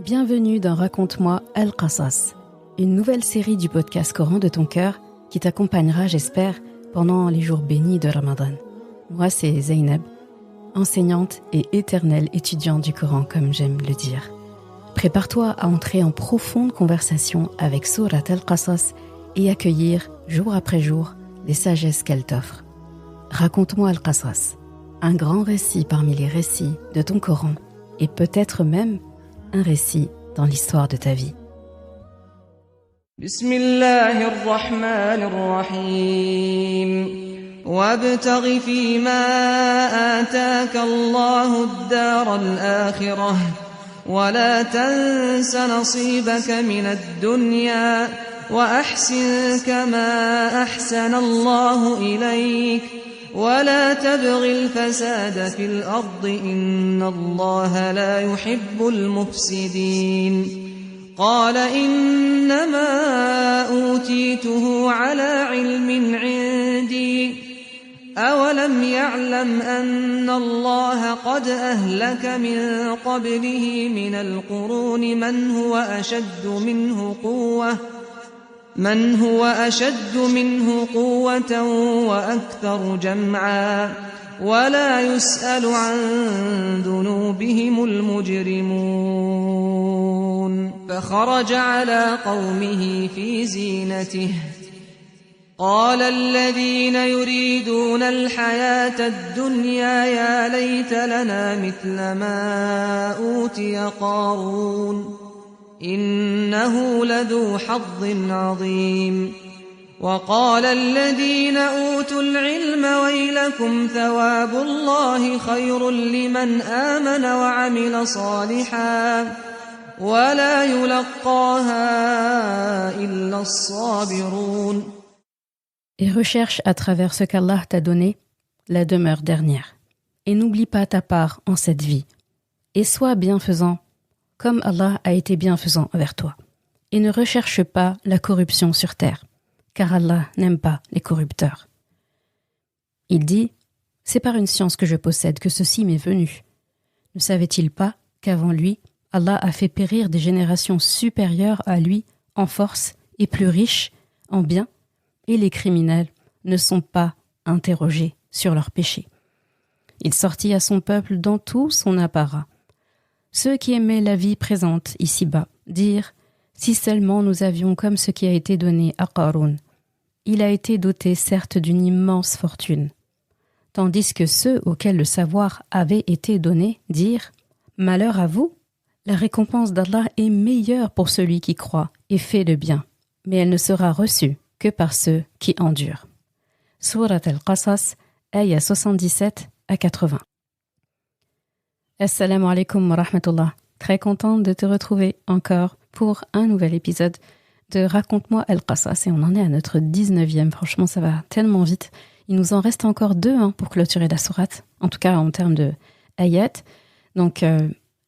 Bienvenue dans Raconte-moi Al-Qasas, une nouvelle série du podcast Coran de ton cœur qui t'accompagnera, j'espère, pendant les jours bénis de Ramadan. Moi, c'est Zainab, enseignante et éternelle étudiante du Coran, comme j'aime le dire. Prépare-toi à entrer en profonde conversation avec Surat Al-Qasas et accueillir, jour après jour, les sagesses qu'elle t'offre. Raconte-moi Al-Qasas, un grand récit parmi les récits de ton Coran et peut-être même un récit dans l'histoire de ta vie. Bismillahirrahmanirrahim. Wabtaghi fima ataka Allahu ad-dar al-akhirah wa la tansa nasibaka min ad-dunya wa ahsin kama ahsana Allahu ilayk. ولا تبغ الفساد في الأرض إن الله لا يحب المفسدين قال إنما أوتيته على علم عندي أولم يعلم أن الله قد أهلك من قبله من القرون من هو أشد منه قوة وأكثر جمعا ولا يسأل عن ذنوبهم المجرمون فخرج على قومه في زينته قال الذين يريدون الحياة الدنيا يا ليت لنا مثل ما أوتي قارون إنه لذو حظ عظيم وقال الذين أوتوا العلم ويلكم ثواب الله خير لمن آمن وعمل صالحا ولا يلقاها إلا الصابرون. Et recherche à travers ce qu'Allah t'a donné la demeure dernière. Et n'oublie pas ta part en cette vie. Et sois bienfaisant comme Allah a été bienfaisant envers toi. Et ne recherche pas la corruption sur terre, car Allah n'aime pas les corrupteurs. Il dit, c'est par une science que je possède que ceci m'est venu. Ne savait-il pas qu'avant lui, Allah a fait périr des générations supérieures à lui en force et plus riches en biens, et les criminels ne sont pas interrogés sur leurs péchés. Il sortit à son peuple dans tout son apparat. Ceux qui aimaient la vie présente ici-bas dirent « Si seulement nous avions comme ce qui a été donné à Qarun. Il a été doté certes d'une immense fortune. » Tandis que ceux auxquels le savoir avait été donné dirent « Malheur à vous, la récompense d'Allah est meilleure pour celui qui croit et fait le bien, mais elle ne sera reçue que par ceux qui endurent. » Surat Al-Qasas, ayah 77 à 80. Assalamu alaikum wa rahmatullah. Très contente de te retrouver encore pour un nouvel épisode de Raconte-moi Al-Qasas. Et on en est à notre 19e. Franchement, ça va tellement vite. Il nous en reste encore 2 pour clôturer la sourate. En tout cas, en termes de ayat. Donc,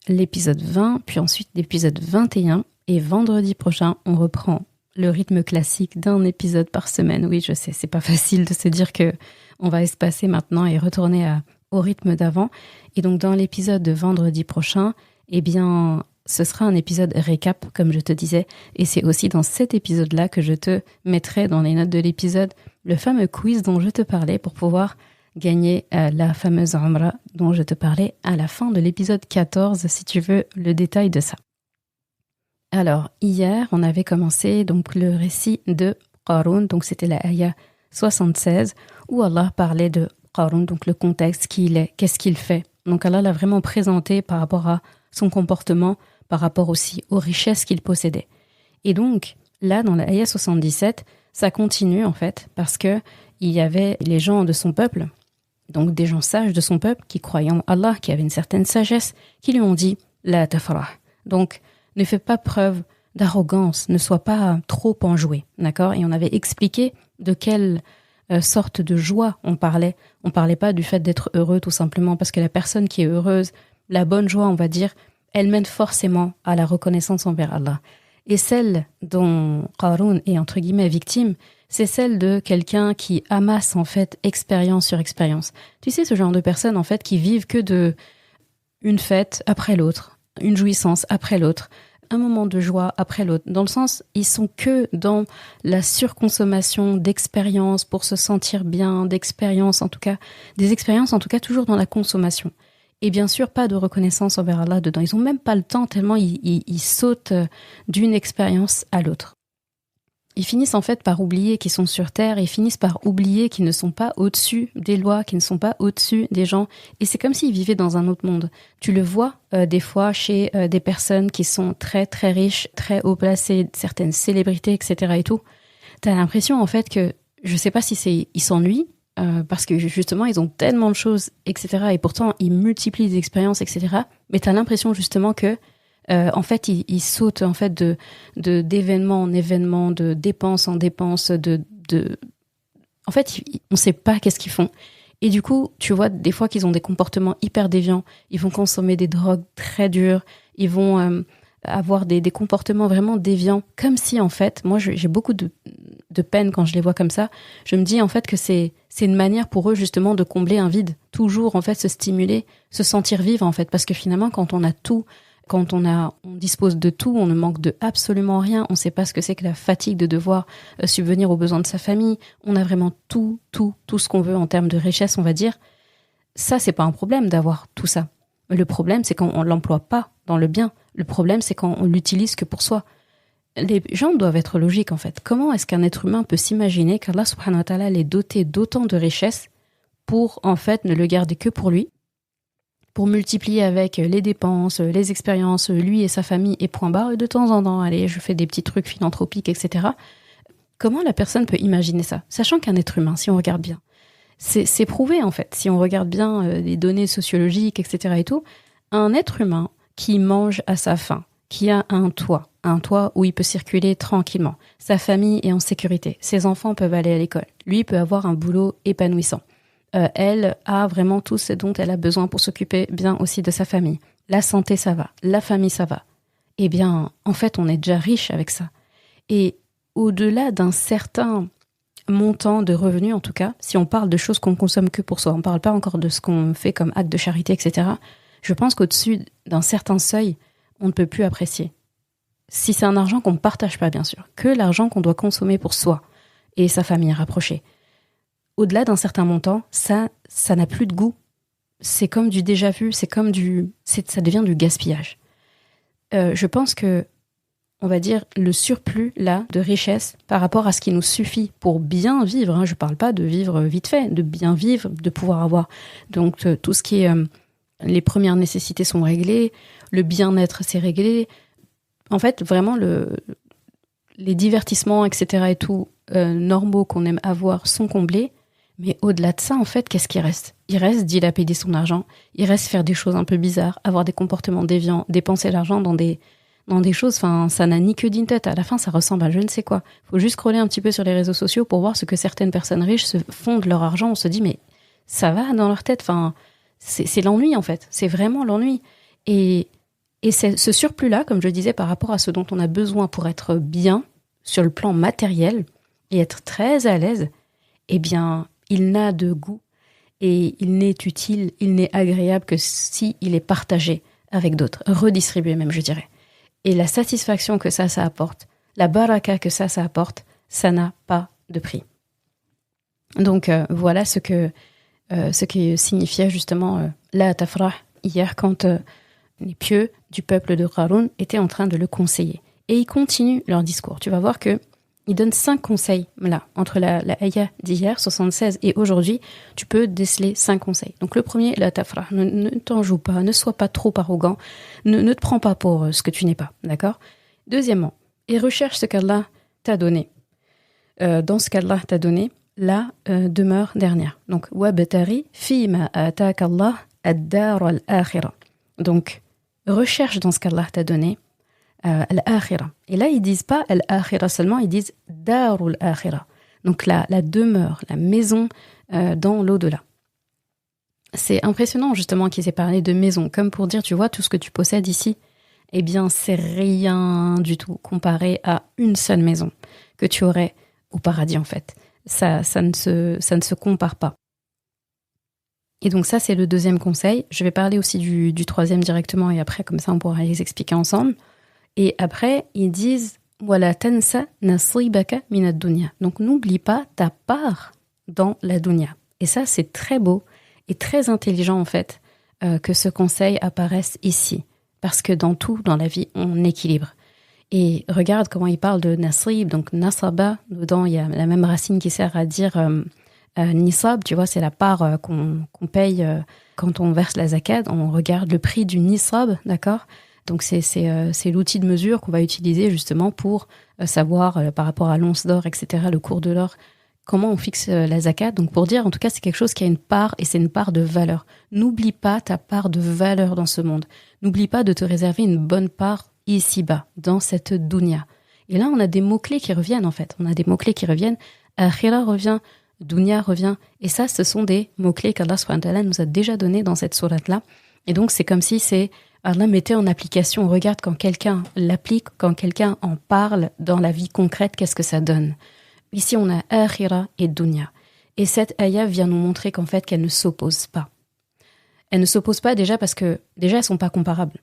l'épisode 20, puis ensuite l'épisode 21. Et vendredi prochain, on reprend le rythme classique d'un épisode par semaine. Oui, je sais, c'est pas facile de se dire que on va espacer maintenant et retourner au rythme d'avant. Et donc, dans l'épisode de vendredi prochain, eh bien, ce sera un épisode récap, comme je te disais. Et c'est aussi dans cet épisode-là que je te mettrai dans les notes de l'épisode le fameux quiz dont je te parlais pour pouvoir gagner la fameuse Umrah dont je te parlais à la fin de l'épisode 14, si tu veux le détail de ça. Alors, hier, on avait commencé donc le récit de Qarun, donc c'était la ayah 76, où Allah parlait de Qarun, donc le contexte, qui il est, qu'est-ce qu'il fait. Donc Allah l'a vraiment présenté par rapport à son comportement, par rapport aussi aux richesses qu'il possédait. Et donc, là, dans la ayah 77, ça continue en fait, parce que il y avait les gens de son peuple, donc des gens sages de son peuple, qui croyaient en Allah, qui avaient une certaine sagesse, qui lui ont dit « La tafrah ». Donc, ne fais pas preuve d'arrogance, ne sois pas trop enjoué, d'accord ? Et on avait expliqué de quelle sorte de joie on parlait. On parlait pas du fait d'être heureux tout simplement, parce que la personne qui est heureuse, la bonne joie, on va dire, elle mène forcément à la reconnaissance envers Allah. Et celle dont Qarun est entre guillemets victime, c'est celle de quelqu'un qui amasse en fait expérience sur expérience. Tu sais, ce genre de personnes en fait qui vivent que de une fête après l'autre, une jouissance après l'autre, un moment de joie après l'autre. Dans le sens, ils sont que dans la surconsommation d'expériences pour se sentir bien, d'expériences en tout cas, des expériences en tout cas toujours dans la consommation. Et bien sûr, pas de reconnaissance envers Allah dedans. Ils ont même pas le temps tellement ils sautent d'une expérience à l'autre. Ils finissent en fait par oublier qu'ils sont sur Terre, et ils finissent par oublier qu'ils ne sont pas au-dessus des lois, qu'ils ne sont pas au-dessus des gens. Et c'est comme s'ils vivaient dans un autre monde. Tu le vois des fois chez des personnes qui sont très très riches, très haut placées, certaines célébrités, etc. et tout. T'as l'impression en fait que, je sais pas si ils s'ennuient, parce que justement ils ont tellement de choses, etc. Et pourtant ils multiplient les expériences, etc. Mais t'as l'impression justement que en fait, ils sautent en fait d'événement en événement, de dépense en dépense, en fait, on sait pas qu'est-ce qu'ils font. Et du coup, tu vois des fois qu'ils ont des comportements hyper déviants. Ils vont consommer des drogues très dures. Ils vont avoir des comportements vraiment déviants, comme si en fait, moi j'ai beaucoup de peine quand je les vois comme ça. Je me dis en fait que c'est une manière pour eux justement de combler un vide. Toujours en fait se stimuler, se sentir vivre en fait, parce que finalement quand on a tout, quand on dispose de tout, on ne manque de absolument rien, on ne sait pas ce que c'est que la fatigue de devoir subvenir aux besoins de sa famille, on a vraiment tout ce qu'on veut en termes de richesse, on va dire. Ça, c'est pas un problème d'avoir tout ça. Le problème, c'est quand on l'emploie pas dans le bien. Le problème, c'est quand on l'utilise que pour soi. Les gens doivent être logiques, en fait. Comment est-ce qu'un être humain peut s'imaginer qu'Allah subhanahu wa ta'ala l'ait doté d'autant de richesses pour, en fait, ne le garder que pour lui, pour multiplier avec les dépenses, les expériences, lui et sa famille, et point barre, et de temps en temps, allez, je fais des petits trucs philanthropiques, etc. Comment la personne peut imaginer ça? Sachant qu'un être humain, si on regarde bien, c'est prouvé, en fait, si on regarde bien les données sociologiques, etc. et tout, un être humain qui mange à sa faim, qui a un toit où il peut circuler tranquillement, sa famille est en sécurité, ses enfants peuvent aller à l'école, lui peut avoir un boulot épanouissant. Elle a vraiment tout ce dont elle a besoin pour s'occuper bien aussi de sa famille. La santé, ça va. La famille, ça va. Eh bien, en fait, on est déjà riche avec ça. Et au-delà d'un certain montant de revenus, en tout cas, si on parle de choses qu'on ne consomme que pour soi, on ne parle pas encore de ce qu'on fait comme acte de charité, etc., je pense qu'au-dessus d'un certain seuil, on ne peut plus apprécier. Si c'est un argent qu'on ne partage pas, bien sûr, que l'argent qu'on doit consommer pour soi et sa famille rapprochée, au-delà d'un certain montant, ça n'a plus de goût. C'est comme du déjà-vu, ça devient du gaspillage. Je pense que, on va dire, le surplus, là, de richesse, par rapport à ce qui nous suffit pour bien vivre, hein, je parle pas de vivre vite fait, de bien vivre, de pouvoir avoir, donc, tout ce qui est, les premières nécessités sont réglées, le bien-être, c'est réglé. En fait, vraiment, les divertissements, etc. et tout, normaux qu'on aime avoir sont comblés. Mais au-delà de ça, en fait, qu'est-ce qui reste? Il reste dilapider son argent, il reste faire des choses un peu bizarres, avoir des comportements déviants, dépenser l'argent dans des choses, enfin, ça n'a ni queue ni tête. À la fin, ça ressemble à je ne sais quoi. Faut juste scroller un petit peu sur les réseaux sociaux pour voir ce que certaines personnes riches se font de leur argent. On se dit, mais ça va dans leur tête. Enfin, c'est l'ennui, en fait. C'est vraiment l'ennui. Et c'est ce surplus-là, comme je disais, par rapport à ce dont on a besoin pour être bien sur le plan matériel et être très à l'aise, eh bien, il n'a de goût et il n'est utile, il n'est agréable que si il est partagé avec d'autres, redistribué même, je dirais. Et la satisfaction que ça apporte, la baraka que ça apporte, ça n'a pas de prix. Donc voilà ce que signifiait justement la tafrah hier quand les pieux du peuple de Qarun étaient en train de le conseiller. Et ils continuent leur discours. Tu vas voir que il donne 5 conseils, là, entre la ayah d'hier, 76, et aujourd'hui, tu peux déceler 5 conseils. Donc le premier, la tafrah, ne t'en joue pas, ne sois pas trop arrogant, ne te prends pas pour ce que tu n'es pas, d'accord? Deuxièmement, et recherche ce qu'Allah t'a donné. Dans ce qu'Allah t'a donné, la demeure dernière. Donc, wabtari fi ma ataka Allah ad-dar al-akhirah. Donc, recherche dans ce qu'Allah t'a donné, al-akhirah. Et là, ils disent pas al-akhirah seulement, ils disent darul akhirah. Donc la demeure, la maison dans l'au-delà. C'est impressionnant justement qu'ils aient parlé de maison, comme pour dire, tu vois, tout ce que tu possèdes ici, eh bien, c'est rien du tout comparé à une seule maison que tu aurais au paradis en fait. Ça ne se compare pas. Et donc ça, c'est le deuxième conseil. Je vais parler aussi du troisième directement et après, comme ça, on pourra les expliquer ensemble. Et après, ils disent « Wala tansa nasibaka min ad-dunya ». Donc, n'oublie pas ta part dans la dunya. Et ça, c'est très beau et très intelligent, en fait, que ce conseil apparaisse ici. Parce que dans tout, dans la vie, on équilibre. Et regarde comment il parle de nasib, donc nasaba, dedans, il y a la même racine qui sert à dire nisab, tu vois, c'est la part qu'on paye quand on verse la zakat. On regarde le prix du nisab, d'accord ? Donc c'est l'outil de mesure qu'on va utiliser justement pour savoir par rapport à l'once d'or, etc., le cours de l'or, comment on fixe la zakat. Donc pour dire, en tout cas, c'est quelque chose qui a une part et c'est une part de valeur. N'oublie pas ta part de valeur dans ce monde. N'oublie pas de te réserver une bonne part ici-bas, dans cette dunya. Et là, on a des mots-clés qui reviennent, en fait. On a des mots-clés qui reviennent. Akhira revient, dunya revient. Et ça, ce sont des mots-clés qu'Allah subhanahu wa ta'ala nous a déjà donnés dans cette sourate-là. Et donc, c'est comme si Allah mettait en application. On regarde quand quelqu'un l'applique, quand quelqu'un en parle dans la vie concrète, qu'est-ce que ça donne. Ici, on a akhira et dunya. Et cette ayah vient nous montrer qu'en fait, qu'elles ne s'opposent pas. Elles ne s'opposent pas déjà parce que, déjà, elles ne sont pas comparables.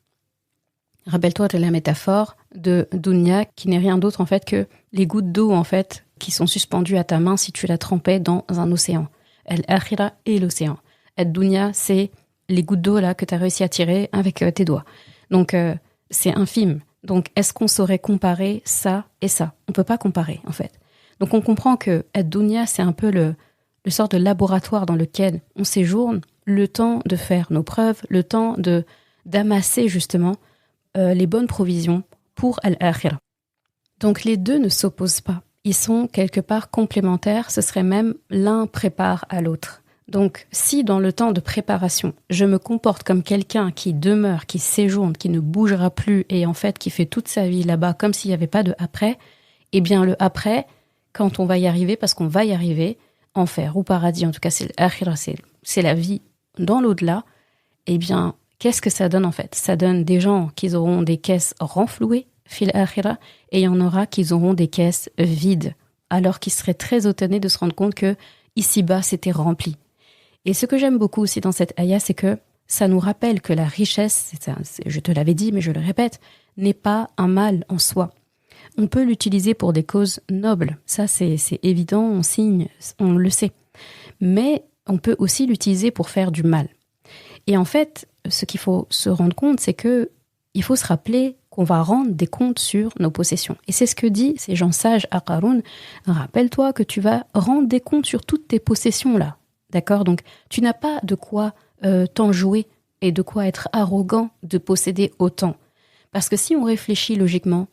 Rappelle-toi de la métaphore de dunya qui n'est rien d'autre en fait que les gouttes d'eau en fait qui sont suspendues à ta main si tu la trempais dans un océan. Al-akhira et l'océan. Ad-dunya, c'est les gouttes d'eau là que tu as réussi à tirer avec tes doigts. Donc c'est infime. Donc est-ce qu'on saurait comparer ça et ça ? On peut pas comparer en fait. Donc on comprend que ad-dunya, c'est un peu le sort de laboratoire dans lequel on séjourne, le temps de faire nos preuves, le temps d'amasser justement les bonnes provisions pour Al-Akhirah. Donc les deux ne s'opposent pas. Ils sont quelque part complémentaires, ce serait même l'un prépare à l'autre. Donc si dans le temps de préparation, je me comporte comme quelqu'un qui demeure, qui séjourne, qui ne bougera plus et en fait qui fait toute sa vie là-bas comme s'il n'y avait pas de après, eh bien le après, quand on va y arriver, parce qu'on va y arriver, enfer ou paradis, en tout cas c'est l'Akhirah, c'est la vie dans l'au-delà, eh bien qu'est-ce que ça donne en fait ? Ça donne des gens qui auront des caisses renflouées, fil akhira, et il y en aura qui auront des caisses vides, alors qu'ils seraient très étonnés de se rendre compte que ici-bas c'était rempli. Et ce que j'aime beaucoup aussi dans cette ayah, c'est que ça nous rappelle que la richesse, je te l'avais dit mais je le répète, n'est pas un mal en soi. On peut l'utiliser pour des causes nobles, ça c'est évident, on signe, on le sait. Mais on peut aussi l'utiliser pour faire du mal. Et en fait, ce qu'il faut se rendre compte, c'est que il faut se rappeler qu'on va rendre des comptes sur nos possessions. Et c'est ce que dit ces gens sages à Qarun. Rappelle-toi que tu vas rendre des comptes sur toutes tes possessions là. D'accord ? Donc, tu n'as pas de quoi t'en jouer et de quoi être arrogant de posséder autant. Parce que si on réfléchit logiquement,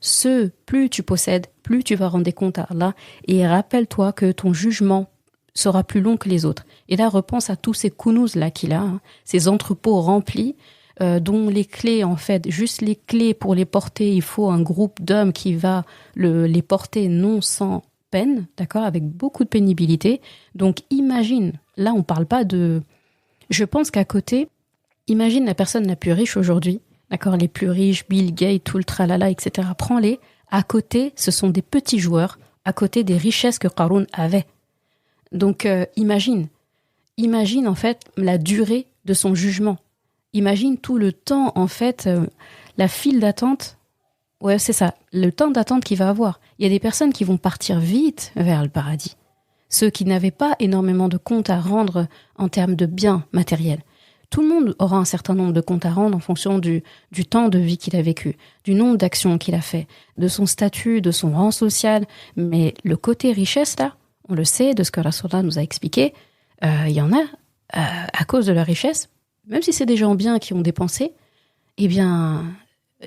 plus tu possèdes, plus tu vas rendre des comptes à Allah. Et rappelle-toi que ton jugement sera plus long que les autres. Et là, repense à tous ces kunuz là qu'il a, ces entrepôts remplis, dont les clés, en fait, juste les clés pour les porter, il faut un groupe d'hommes qui va les porter non sans peine, d'accord, avec beaucoup de pénibilité. Donc imagine, là on parle pas de... Je pense qu'à côté, imagine la personne la plus riche aujourd'hui, d'accord, les plus riches, Bill Gates, tout le tralala, etc. Prends-les, à côté, ce sont des petits joueurs, à côté des richesses que Qarun avait. Donc imagine en fait la durée de son jugement. Imagine tout le temps en fait, la file d'attente. Ouais, c'est ça, le temps d'attente qu'il va avoir. Il y a des personnes qui vont partir vite vers le paradis. Ceux qui n'avaient pas énormément de comptes à rendre en termes de biens matériels. Tout le monde aura un certain nombre de comptes à rendre en fonction du temps de vie qu'il a vécu, du nombre d'actions qu'il a fait, de son statut, de son rang social. Mais le côté richesse là, on le sait, de ce que Rasulullah nous a expliqué, il y en a, à cause de leur richesse, même si c'est des gens bien qui ont dépensé, eh bien,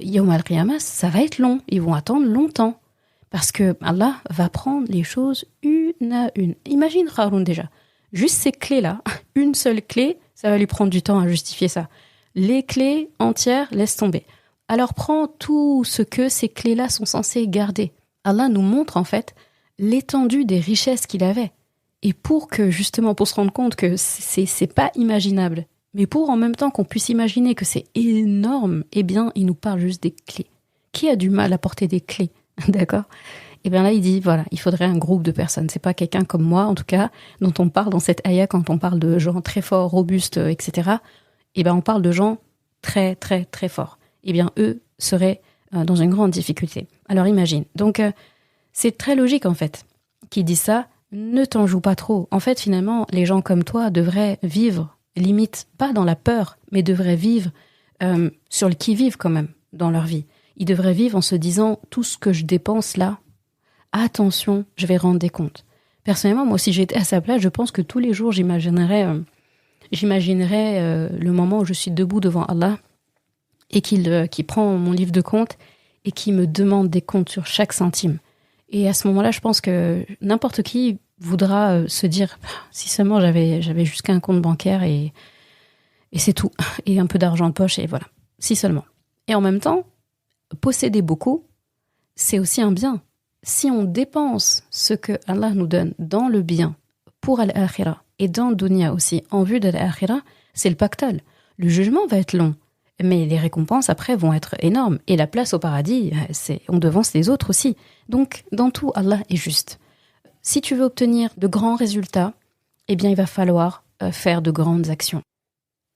Yawm al-Qiyamah, ça va être long. Ils vont attendre longtemps. Parce que Allah va prendre les choses une à une. Imagine Qarun déjà. Juste ces clés-là, une seule clé, ça va lui prendre du temps à justifier ça. Les clés entières, laisse tomber. Alors prends tout ce que ces clés-là sont censées garder. Allah nous montre en fait l'étendue des richesses qu'il avait. Et pour se rendre compte que c'est pas imaginable, mais pour en même temps qu'on puisse imaginer que c'est énorme, eh bien, il nous parle juste des clés. Qui a du mal à porter des clés ? D'accord ? Et bien là, il dit, voilà, il faudrait un groupe de personnes. C'est pas quelqu'un comme moi, en tout cas, dont on parle dans cette ayah quand on parle de gens très forts, robustes, etc. Et bien on parle de gens très, très, très forts. Et bien eux seraient dans une grande difficulté. Alors imagine. Donc c'est très logique en fait qui dit ça. Ne t'en joue pas trop. En fait, finalement, les gens comme toi devraient vivre, limite, pas dans la peur, mais devraient vivre sur le qui-vive quand même dans leur vie. Ils devraient vivre en se disant, tout ce que je dépense là, attention, je vais rendre des comptes. Personnellement, moi, si j'étais à sa place, je pense que tous les jours, j'imaginerais le moment où je suis debout devant Allah et qu'il prend mon livre de comptes et qu'il me demande des comptes sur chaque centime. Et à ce moment-là, je pense que n'importe qui voudra se dire, si seulement j'avais jusqu'à un compte bancaire et c'est tout, et un peu d'argent de poche, et voilà, si seulement. Et en même temps, posséder beaucoup, c'est aussi un bien. Si on dépense ce que Allah nous donne dans le bien pour al-akhira et dans le dunya aussi, en vue de l'akhira, c'est le pactole. Le jugement va être long, mais les récompenses après vont être énormes. Et la place au paradis, on devance les autres aussi. Donc, dans tout, Allah est juste. Si tu veux obtenir de grands résultats, eh bien, il va falloir faire de grandes actions.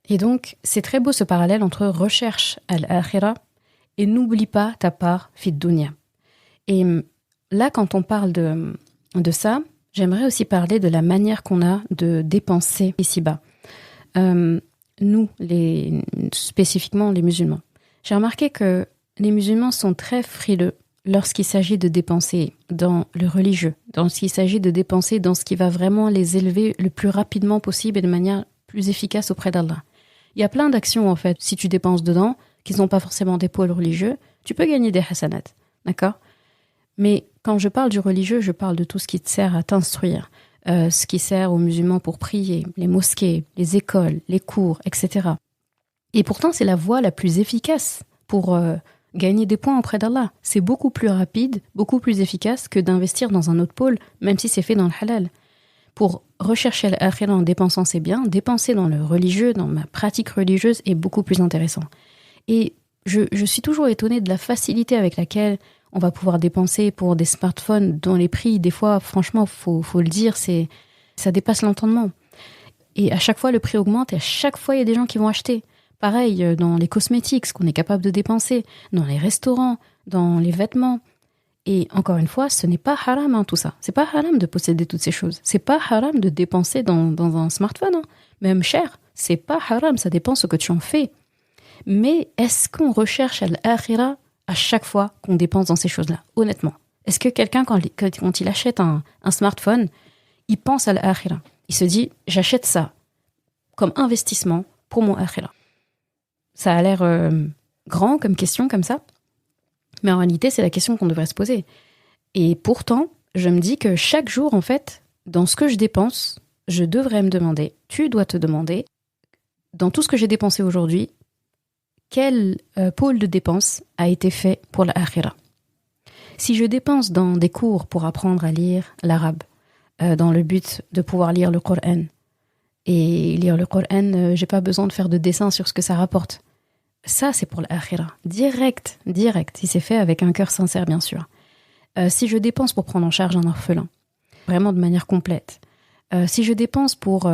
Et donc, c'est très beau ce parallèle entre recherche al-akhira et n'oublie pas ta part fit dunya. Et là, quand on parle de ça, j'aimerais aussi parler de la manière qu'on a de dépenser ici-bas. Nous, spécifiquement les musulmans. J'ai remarqué que les musulmans sont très frileux lorsqu'il s'agit de dépenser dans le religieux, lorsqu'il s'agit de dépenser dans ce qui va vraiment les élever le plus rapidement possible et de manière plus efficace auprès d'Allah. Il y a plein d'actions, en fait, si tu dépenses dedans, qui n'ont pas forcément des pôles religieux, tu peux gagner des hasanat, d'accord ? Mais quand je parle du religieux, je parle de tout ce qui te sert à t'instruire, ce qui sert aux musulmans pour prier, les mosquées, les écoles, les cours, etc. Et pourtant, c'est la voie la plus efficace pour gagner des points auprès d'Allah. C'est beaucoup plus rapide, beaucoup plus efficace que d'investir dans un autre pôle, même si c'est fait dans le halal. Pour rechercher l'akhira en dépensant ses biens, dépenser dans le religieux, dans ma pratique religieuse est beaucoup plus intéressant. Et je suis toujours étonnée de la facilité avec laquelle on va pouvoir dépenser pour des smartphones dont les prix, des fois, franchement, faut le dire, ça dépasse l'entendement. Et à chaque fois, le prix augmente et à chaque fois, il y a des gens qui vont acheter. Pareil, dans les cosmétiques, ce qu'on est capable de dépenser, dans les restaurants, dans les vêtements. Et encore une fois, ce n'est pas haram, tout ça. C'est pas haram de posséder toutes ces choses. C'est pas haram de dépenser dans un smartphone, même cher. C'est pas haram, ça dépend ce que tu en fais. Mais est-ce qu'on recherche l'akhira à chaque fois qu'on dépense dans ces choses-là, honnêtement? Est-ce que quelqu'un, quand il achète un smartphone, il pense à l'akhira? Il se dit, j'achète ça comme investissement pour mon akhira. Ça a l'air grand comme question, comme ça. Mais en réalité, c'est la question qu'on devrait se poser. Et pourtant, je me dis que chaque jour, en fait, dans ce que je dépense, je devrais me demander, tu dois te demander, dans tout ce que j'ai dépensé aujourd'hui, quel pôle de dépense a été fait pour l'akhira? Si je dépense dans des cours pour apprendre à lire l'arabe, dans le but de pouvoir lire le Coran, et lire le Coran, j'ai pas besoin de faire de dessin sur ce que ça rapporte. Ça, c'est pour l'akhira. Direct, si c'est fait avec un cœur sincère, bien sûr. Si je dépense pour prendre en charge un orphelin, vraiment de manière complète. Si je dépense pour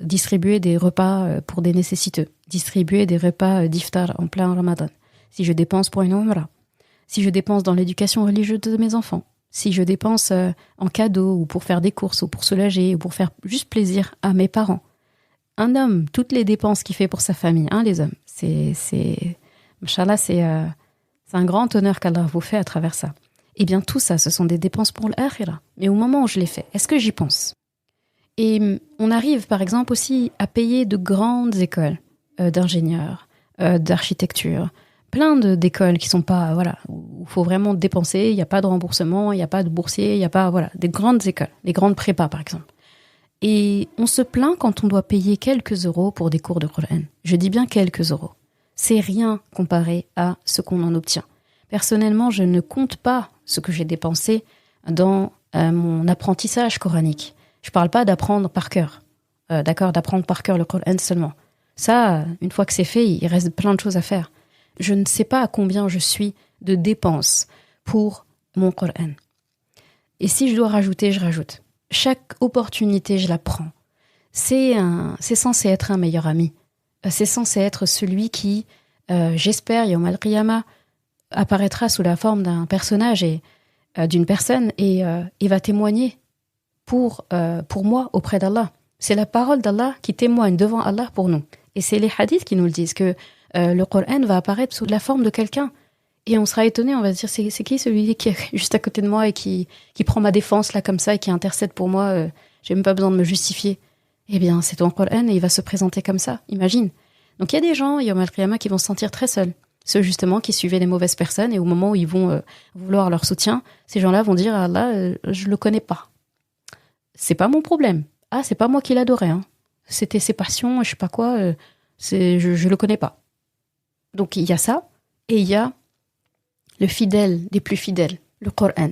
distribuer des repas pour des nécessiteux, distribuer des repas d'iftar en plein Ramadan, si je dépense pour une umrah, si je dépense dans l'éducation religieuse de mes enfants, si je dépense en cadeaux ou pour faire des courses ou pour soulager ou pour faire juste plaisir à mes parents. Un homme, toutes les dépenses qu'il fait pour sa famille, les hommes, Inch'Allah, c'est un grand honneur qu'Allah vous fait à travers ça. Eh bien, tout ça, ce sont des dépenses pour l'akhira. Mais au moment où je les fais, est-ce que j'y pense? Et on arrive, par exemple, aussi à payer de grandes écoles d'ingénieurs, d'architecture, plein d'écoles qui sont pas, où il faut vraiment dépenser, il n'y a pas de remboursement, il n'y a pas de boursier, il n'y a pas, des grandes écoles, des grandes prépas, par exemple. Et on se plaint quand on doit payer quelques euros pour des cours de Coran. Je dis bien quelques euros. C'est rien comparé à ce qu'on en obtient. Personnellement, je ne compte pas ce que j'ai dépensé dans mon apprentissage coranique. Je parle pas d'apprendre par cœur. D'apprendre par cœur le Coran seulement. Ça, une fois que c'est fait, il reste plein de choses à faire. Je ne sais pas à combien je suis de dépenses pour mon Coran. Et si je dois rajouter, je rajoute. Chaque opportunité, je la prends. C'est censé être un meilleur ami. C'est censé être celui qui, j'espère, Yawm al-Qiyamah, apparaîtra sous la forme d'un personnage et d'une personne et va témoigner pour moi auprès d'Allah. C'est la parole d'Allah qui témoigne devant Allah pour nous. Et c'est les hadiths qui nous le disent, que le Coran va apparaître sous la forme de quelqu'un. Et on sera étonné, on va se dire, c'est qui celui qui est juste à côté de moi et qui prend ma défense là comme ça et qui intercède pour moi, j'ai même pas besoin de me justifier. Eh bien, c'est ton Coran et il va se présenter comme ça, imagine. Donc il y a des gens, Yawm al-Qiyamah, qui vont se sentir très seuls. Ceux justement qui suivaient les mauvaises personnes et au moment où ils vont vouloir leur soutien, ces gens-là vont dire, ah là, je le connais pas. C'est pas mon problème. Ah, c'est pas moi qui l'adorais, hein. C'était ses passions, je sais pas quoi, je le connais pas. Donc il y a ça, et il y a le fidèle des plus fidèles, le Coran,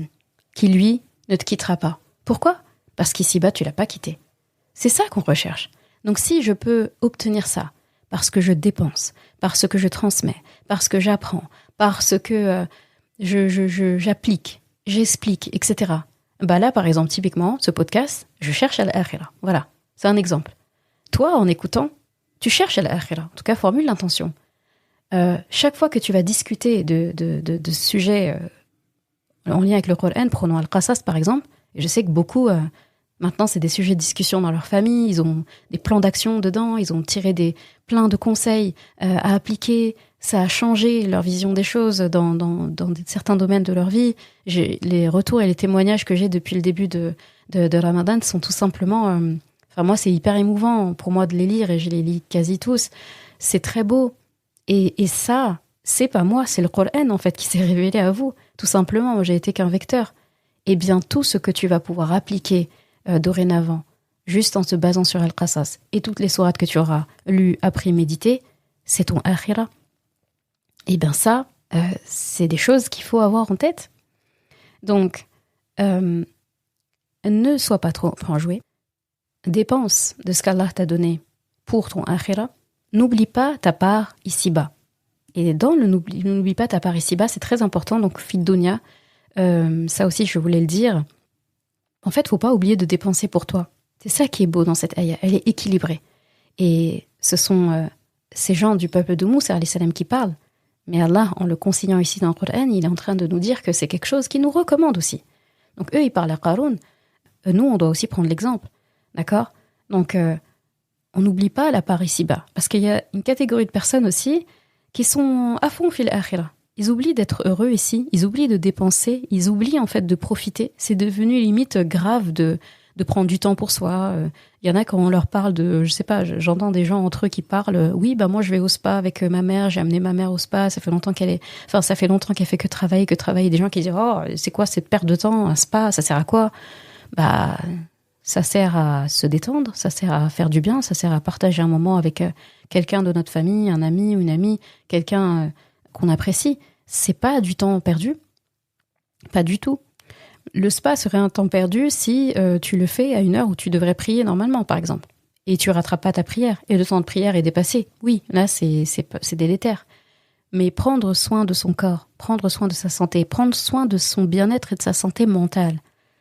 qui lui ne te quittera pas. Pourquoi ? Parce qu'ici-bas, tu l'as pas quitté. C'est ça qu'on recherche. Donc si je peux obtenir ça, parce que je dépense, parce que je transmets, parce que j'apprends, parce que j'applique, j'explique, etc. Bah là, par exemple, typiquement, ce podcast, je cherche à l'akhira. Voilà, c'est un exemple. Toi, en écoutant, tu cherches à l'akhira. En tout cas, formule l'intention. Chaque fois que tu vas discuter de sujets en lien avec le Coran, prenons Al-Qasas par exemple, et je sais que beaucoup, maintenant, c'est des sujets de discussion dans leur famille, ils ont des plans d'action dedans, ils ont tiré plein de conseils à appliquer, ça a changé leur vision des choses dans certains domaines de leur vie. Les retours et les témoignages que j'ai depuis le début de Ramadan sont tout simplement... moi, c'est hyper émouvant pour moi de les lire, et je les lis quasi tous. C'est très beau. Et ça, c'est pas moi, c'est le Coran en fait qui s'est révélé à vous. Tout simplement, moi j'ai été qu'un vecteur. Et bien tout ce que tu vas pouvoir appliquer dorénavant, juste en se basant sur Al-Qasas et toutes les sourates que tu auras lues, appris, médité, c'est ton akhira. Et bien ça, c'est des choses qu'il faut avoir en tête. Donc, ne sois pas trop enjoué. Dépense de ce qu'Allah t'a donné pour ton akhira. N'oublie pas ta part ici-bas. Et dans le n'oublie pas ta part ici-bas, c'est très important. Donc, Fid Dunya, ça aussi, je voulais le dire. En fait, faut pas oublier de dépenser pour toi. C'est ça qui est beau dans cette ayah. Elle est équilibrée. Et ce sont ces gens du peuple de Moussa, alayhi salam, qui parlent. Mais Allah, en le consignant ici dans le Coran, il est en train de nous dire que c'est quelque chose qu'il nous recommande aussi. Donc, eux, ils parlent à Qarun. Nous, on doit aussi prendre l'exemple. D'accord ? Donc, on n'oublie pas la part ici-bas. Parce qu'il y a une catégorie de personnes aussi qui sont à fond fil akhira. Ils oublient d'être heureux ici, ils oublient de dépenser, ils oublient en fait de profiter. C'est devenu limite grave de prendre du temps pour soi. Il y en a quand on leur parle de, je sais pas, j'entends des gens entre eux qui parlent, oui, bah moi je vais au spa avec ma mère, j'ai amené ma mère au spa, ça fait longtemps qu'elle fait que travailler. Des gens qui disent, oh, c'est quoi cette perte de temps, un spa, ça sert à quoi ? Bah, ça sert à se détendre, ça sert à faire du bien, ça sert à partager un moment avec quelqu'un de notre famille, un ami ou une amie, quelqu'un qu'on apprécie. C'est pas du temps perdu, pas du tout. Le spa serait un temps perdu si tu le fais à une heure où tu devrais prier normalement, par exemple, et tu rattrapes pas ta prière, et le temps de prière est dépassé. Oui, là, c'est délétère. Mais prendre soin de son corps, prendre soin de sa santé, prendre soin de son bien-être et de sa santé mentale,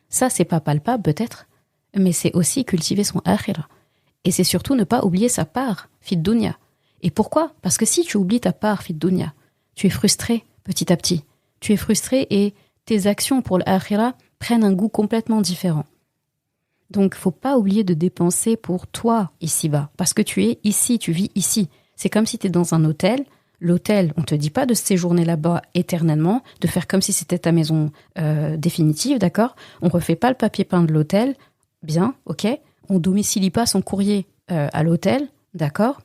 ça, c'est pas palpable peut-être, mais c'est aussi cultiver son akhira. Et c'est surtout ne pas oublier sa part, Fid Dunya. Et pourquoi ? Parce que si tu oublies ta part, Fid Dunya, tu es frustré petit à petit. Tu es frustré et tes actions pour l'akhira prennent un goût complètement différent. Donc, faut pas oublier de dépenser pour toi ici-bas. Parce que tu es ici, tu vis ici. C'est comme si tu es dans un hôtel. L'hôtel, on te dit pas de séjourner là-bas éternellement, de faire comme si c'était ta maison définitive, d'accord ? On refait pas le papier peint de l'hôtel. Bien, ok. On domicilie pas son courrier à l'hôtel, d'accord ?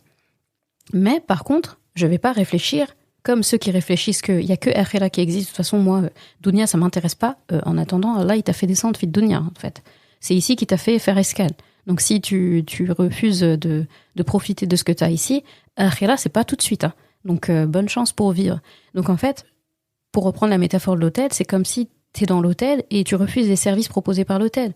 Mais par contre, je vais pas réfléchir comme ceux qui réfléchissent qu'il y a que akhira qui existe. De toute façon, moi, Dunya, ça m'intéresse pas. En attendant, là, il t'a fait descendre Fid Dunya, en fait. C'est ici qu'il t'a fait faire escale. Donc, si tu refuses de profiter de ce que tu as ici, akhira, c'est pas tout de suite. Hein. Donc, bonne chance pour vivre. Donc, en fait, pour reprendre la métaphore de l'hôtel, c'est comme si tu es dans l'hôtel et tu refuses les services proposés par l'hôtel.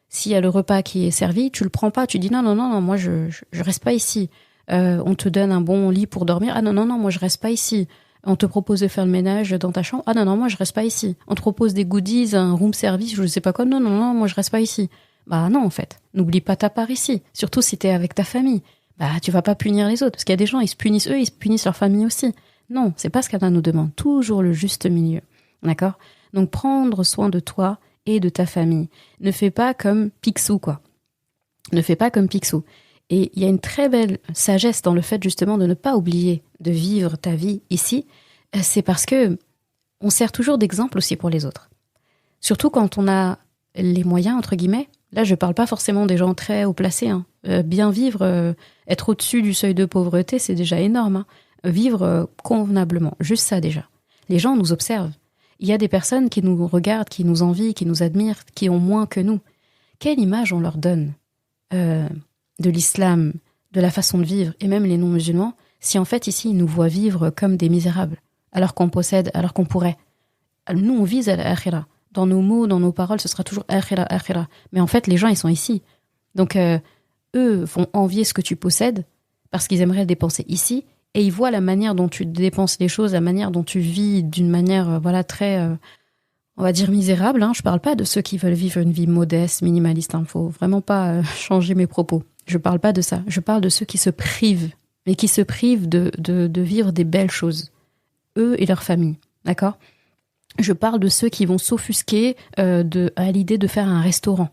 S'il y a le repas qui est servi, tu le prends pas. Tu dis non, moi, je reste pas ici. On te donne un bon lit pour dormir. Ah non, moi, je reste pas ici. On te propose de faire le ménage dans ta chambre. Ah non, moi je reste pas ici. On te propose des goodies, un room service, je sais pas quoi. Non, moi je reste pas ici. Bah non, en fait. N'oublie pas ta part ici. Surtout si t'es avec ta famille. Bah tu vas pas punir les autres. Parce qu'il y a des gens, ils se punissent eux, ils se punissent leur famille aussi. Non, c'est pas ce qu'Allah nous demande. Toujours le juste milieu. D'accord? Donc prendre soin de toi et de ta famille. Ne fais pas comme Picsou, quoi. Ne fais pas comme Picsou. Et il y a une très belle sagesse dans le fait justement de ne pas oublier de vivre ta vie ici. C'est parce que on sert toujours d'exemple aussi pour les autres. Surtout quand on a les moyens, entre guillemets. Là, je parle pas forcément des gens très haut placés. Hein. Bien vivre, être au-dessus du seuil de pauvreté, c'est déjà énorme. Hein. Vivre convenablement, juste ça déjà. Les gens nous observent. Il y a des personnes qui nous regardent, qui nous envient, qui nous admirent, qui ont moins que nous. Quelle image on leur donne de l'islam, de la façon de vivre, et même les non-musulmans, si en fait ici ils nous voient vivre comme des misérables, alors qu'on possède, alors qu'on pourrait. Nous on vise à l'akhira. Dans nos mots, dans nos paroles, ce sera toujours akhira, akhira. Mais en fait les gens ils sont ici. Donc eux vont envier ce que tu possèdes, parce qu'ils aimeraient le dépenser ici, et ils voient la manière dont tu dépenses les choses, la manière dont tu vis d'une manière très, on va dire misérable. Hein. Je parle pas de ceux qui veulent vivre une vie modeste, minimaliste. Hein. Faut vraiment pas changer mes propos. Je parle pas de ça. Je parle de ceux qui se privent, mais qui se privent de vivre des belles choses. Eux et leur famille. D'accord ? Je parle de ceux qui vont s'offusquer à l'idée de faire un restaurant.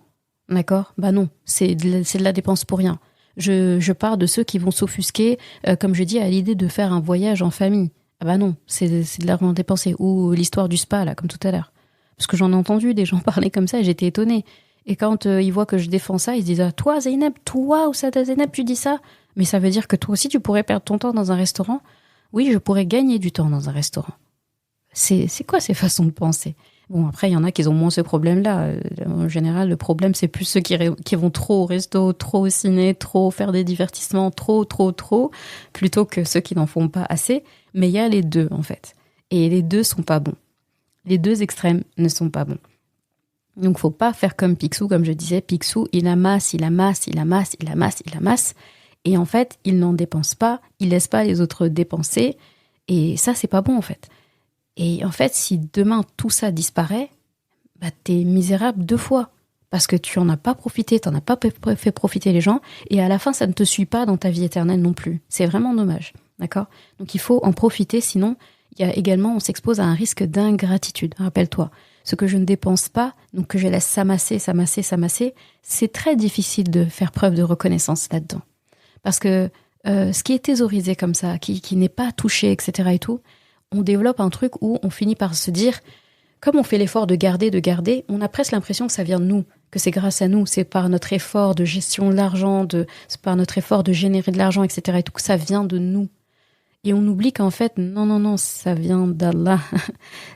D'accord ? Bah non, c'est de la dépense pour rien. Je parle de ceux qui vont s'offusquer, comme je dis, à l'idée de faire un voyage en famille. Ah bah non, c'est de l'argent dépensé. Ou l'histoire du spa, là, comme tout à l'heure. Parce que j'en ai entendu des gens parler comme ça et j'étais étonnée. Et quand ils voient que je défends ça, ils se disent « Ah, toi, Zeynep, toi, Oussata Zeynep, tu dis ça ?» Mais ça veut dire que toi aussi, tu pourrais perdre ton temps dans un restaurant ? Oui, je pourrais gagner du temps dans un restaurant. C'est quoi ces façons de penser ? Bon, après, il y en a qui ont moins ce problème-là. En général, le problème, c'est plus ceux qui vont trop au resto, trop au ciné, trop faire des divertissements, trop, plutôt que ceux qui n'en font pas assez. Mais il y a les deux, en fait. Et les deux sont pas bons. Les deux extrêmes ne sont pas bons. Donc, faut pas faire comme Picsou, comme je disais. Picsou, il amasse. Et en fait, il n'en dépense pas. Il laisse pas les autres dépenser. Et ça, c'est pas bon, en fait. Et en fait, si demain tout ça disparaît, bah t'es misérable 2 fois. Parce que tu en as pas profité, t'en as pas fait profiter les gens. Et à la fin, ça ne te suit pas dans ta vie éternelle non plus. C'est vraiment dommage. D'accord ? Donc, il faut en profiter. Sinon, il y a également, on s'expose à un risque d'ingratitude. Rappelle-toi. Ce que je ne dépense pas, donc que je laisse s'amasser, c'est très difficile de faire preuve de reconnaissance là-dedans. Parce que ce qui est thésaurisé comme ça, qui n'est pas touché, etc. et tout, on développe un truc où on finit par se dire, comme on fait l'effort de garder, on a presque l'impression que ça vient de nous, que c'est grâce à nous, c'est par notre effort de gestion de l'argent, c'est par notre effort de générer de l'argent, etc. et tout, que ça vient de nous. Et on oublie qu'en fait, non, ça vient d'Allah.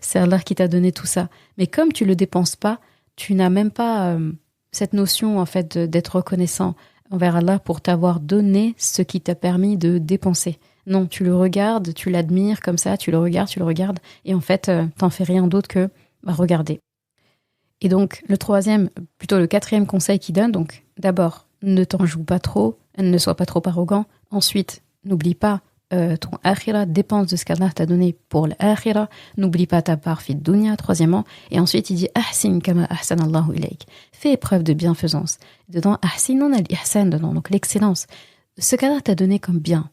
C'est Allah qui t'a donné tout ça. Mais comme tu le dépenses pas, tu n'as même pas cette notion en fait d'être reconnaissant envers Allah pour t'avoir donné ce qui t'a permis de dépenser. Non, tu le regardes, tu l'admires comme ça, tu le regardes, et en fait, t'en fais rien d'autre que regarder. Et donc, le 4e conseil qu'il donne, donc d'abord, ne t'en joue pas trop, ne sois pas trop arrogant. Ensuite, n'oublie pas ton akhira, dépense de ce qu'Allah t'a donné pour l'akhira. N'oublie pas ta part fi dunya, 3e. Et ensuite, il dit ahsin kama ahsan Allahu ilayk. Fais preuve de bienfaisance. Dedans, ahsinun al-ihsan, dedans, donc l'excellence. Ce qu'Allah t'a donné comme bien,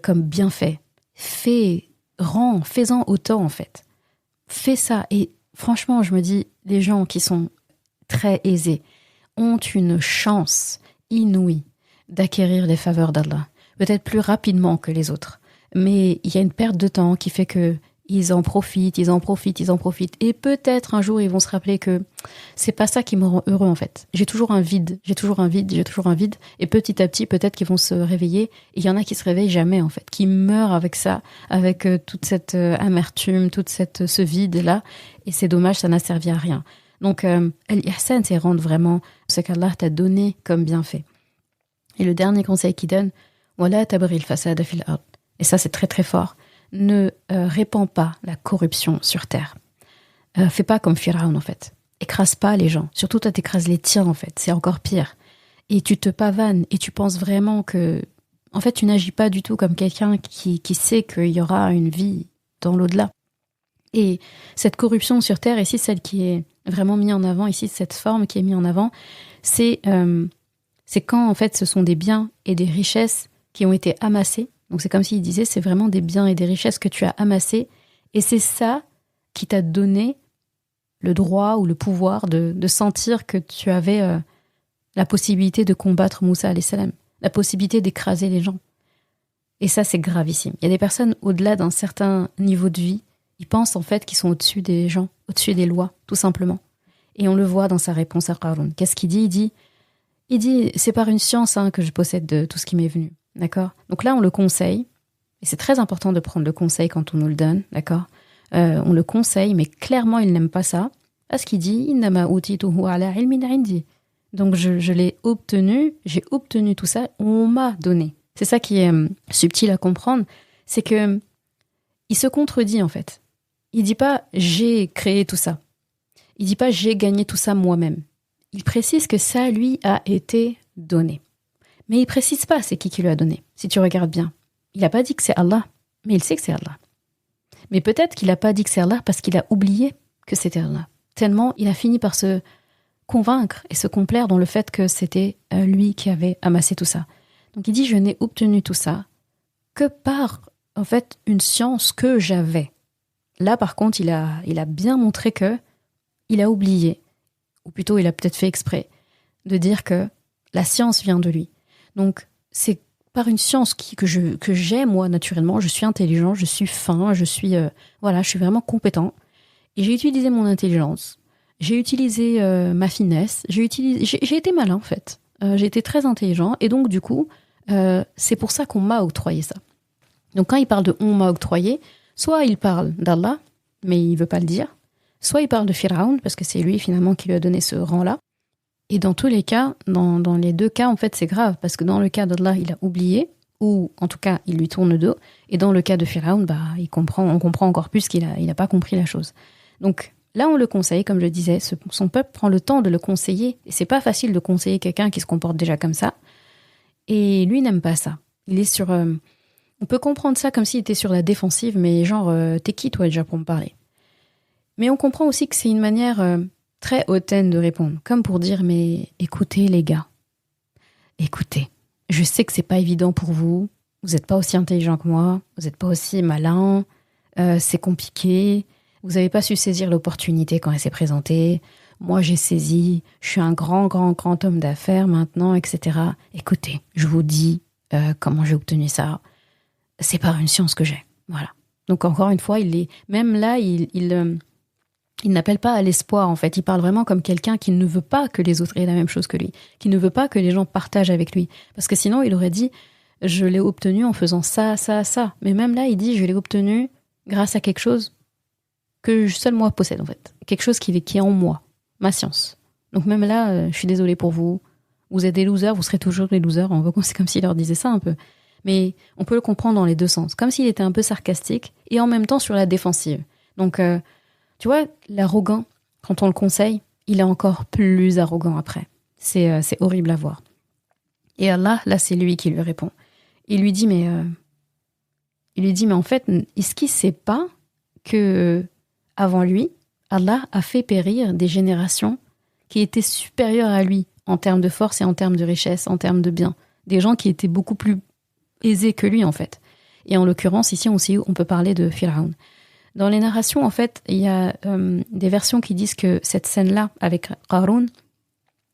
comme bienfait, fais-en autant en fait. Fais ça. Et franchement, je me dis, les gens qui sont très aisés ont une chance inouïe d'acquérir les faveurs d'Allah. Peut-être plus rapidement que les autres. Mais il y a une perte de temps qui fait que ils en profitent. Et peut-être un jour, ils vont se rappeler que c'est pas ça qui me rend heureux, en fait. J'ai toujours un vide. Et petit à petit, peut-être qu'ils vont se réveiller. Et il y en a qui se réveillent jamais, en fait. Qui meurent avec ça, avec toute cette amertume, ce vide-là. Et c'est dommage, ça n'a servi à rien. Donc, al-ihsan, c'est rendre vraiment ce qu'Allah t'a donné comme bienfait. Et le dernier conseil qu'il donne, Wala tabri al-fasada fil ard. Et ça, c'est très très fort. Ne répands pas la corruption sur terre. Fais pas comme Pharaon, en fait. Écrase pas les gens. Surtout, toi, t'écrases les tiens, en fait. C'est encore pire. Et tu te pavanes et tu penses vraiment que... En fait, tu n'agis pas du tout comme quelqu'un qui sait qu'il y aura une vie dans l'au-delà. Et cette corruption sur terre, ici, celle qui est vraiment mise en avant, ici, cette forme qui est mise en avant, c'est quand, en fait, ce sont des biens et des richesses qui ont été amassés. Donc, c'est comme s'il disait, c'est vraiment des biens et des richesses que tu as amassés. Et c'est ça qui t'a donné le droit ou le pouvoir de sentir que tu avais la possibilité de combattre Moussa alayhi salam, la possibilité d'écraser les gens. Et ça, c'est gravissime. Il y a des personnes, au-delà d'un certain niveau de vie, ils pensent en fait qu'ils sont au-dessus des gens, au-dessus des lois, tout simplement. Et on le voit dans sa réponse à Qarun. Qu'est-ce qu'il dit ? Il dit, c'est par une science que je possède de tout ce qui m'est venu. D'accord ? Donc là, on le conseille. Et c'est très important de prendre le conseil quand on nous le donne. D'accord ? On le conseille, mais clairement, il n'aime pas ça. À ce qu'il dit, innama utituhu ala ilmin indi. Donc je l'ai obtenu, j'ai obtenu tout ça, on m'a donné. C'est ça qui est subtil à comprendre, c'est que il se contredit en fait. Il dit pas j'ai créé tout ça. Il dit pas j'ai gagné tout ça moi-même. Il précise que ça lui a été donné. Mais il précise pas c'est qui lui a donné. Si tu regardes bien, il a pas dit que c'est Allah, mais il sait que c'est Allah. Mais peut-être qu'il a pas dit que c'est Allah parce qu'il a oublié que c'était Allah. Tellement il a fini par se convaincre et se complaire dans le fait que c'était lui qui avait amassé tout ça. Donc il dit je n'ai obtenu tout ça que par en fait une science que j'avais. Là par contre il a bien montré que il a oublié, ou plutôt il a peut-être fait exprès de dire que la science vient de lui. Donc c'est par une science que j'ai moi naturellement, je suis intelligent, je suis fin, je suis vraiment compétent et j'ai utilisé mon intelligence. J'ai utilisé ma finesse, j'ai été malin en fait. J'ai été très intelligent et donc du coup, c'est pour ça qu'on m'a octroyé ça. Donc quand il parle de on m'a octroyé, soit il parle d'Allah, mais il veut pas le dire, soit il parle de Pharaon, parce que c'est lui finalement qui lui a donné ce rang-là. Et dans tous les cas, dans les deux cas, en fait, c'est grave, parce que dans le cas d'Allah, il a oublié, ou en tout cas, il lui tourne le dos, et dans le cas de Pharaon, on comprend encore plus qu'il a pas compris la chose. Donc là, on le conseille, comme je disais, son peuple prend le temps de le conseiller, et c'est pas facile de conseiller quelqu'un qui se comporte déjà comme ça, et lui n'aime pas ça. Il est sur... on peut comprendre ça comme s'il était sur la défensive, mais genre, t'es qui toi déjà pour me parler ? Mais on comprend aussi que c'est une manière très hautaine de répondre, comme pour dire, mais écoutez les gars, écoutez, je sais que c'est pas évident pour vous, vous n'êtes pas aussi intelligent que moi, vous n'êtes pas aussi malin, c'est compliqué, vous n'avez pas su saisir l'opportunité quand elle s'est présentée, moi j'ai saisi, je suis un grand homme d'affaires maintenant, etc. Écoutez, je vous dis comment j'ai obtenu ça, c'est par une science que j'ai, voilà. Donc encore une fois, même là, il n'appelle pas à l'espoir, en fait. Il parle vraiment comme quelqu'un qui ne veut pas que les autres aient la même chose que lui, qui ne veut pas que les gens partagent avec lui. Parce que sinon, il aurait dit, je l'ai obtenu en faisant ça, ça, ça. Mais même là, il dit, je l'ai obtenu grâce à quelque chose que seul moi possède, en fait. Quelque chose qui est en moi, ma science. Donc même là, je suis désolée pour vous. Vous êtes des losers, vous serez toujours des losers. C'est comme s'il leur disait ça un peu. Mais on peut le comprendre dans les deux sens. Comme s'il était un peu sarcastique et en même temps sur la défensive. Donc... tu vois, l'arrogant, quand on le conseille, il est encore plus arrogant après. C'est horrible à voir. Et Allah, là, c'est lui qui lui répond. Il lui dit, mais en fait, est-ce qu'il ne sait pas que avant lui, Allah a fait périr des générations qui étaient supérieures à lui en termes de force et en termes de richesse, en termes de biens. Des gens qui étaient beaucoup plus aisés que lui, en fait. Et en l'occurrence, ici aussi, on peut parler de Pharaon. Dans les narrations, en fait, il y a des versions qui disent que cette scène-là, avec Qarun,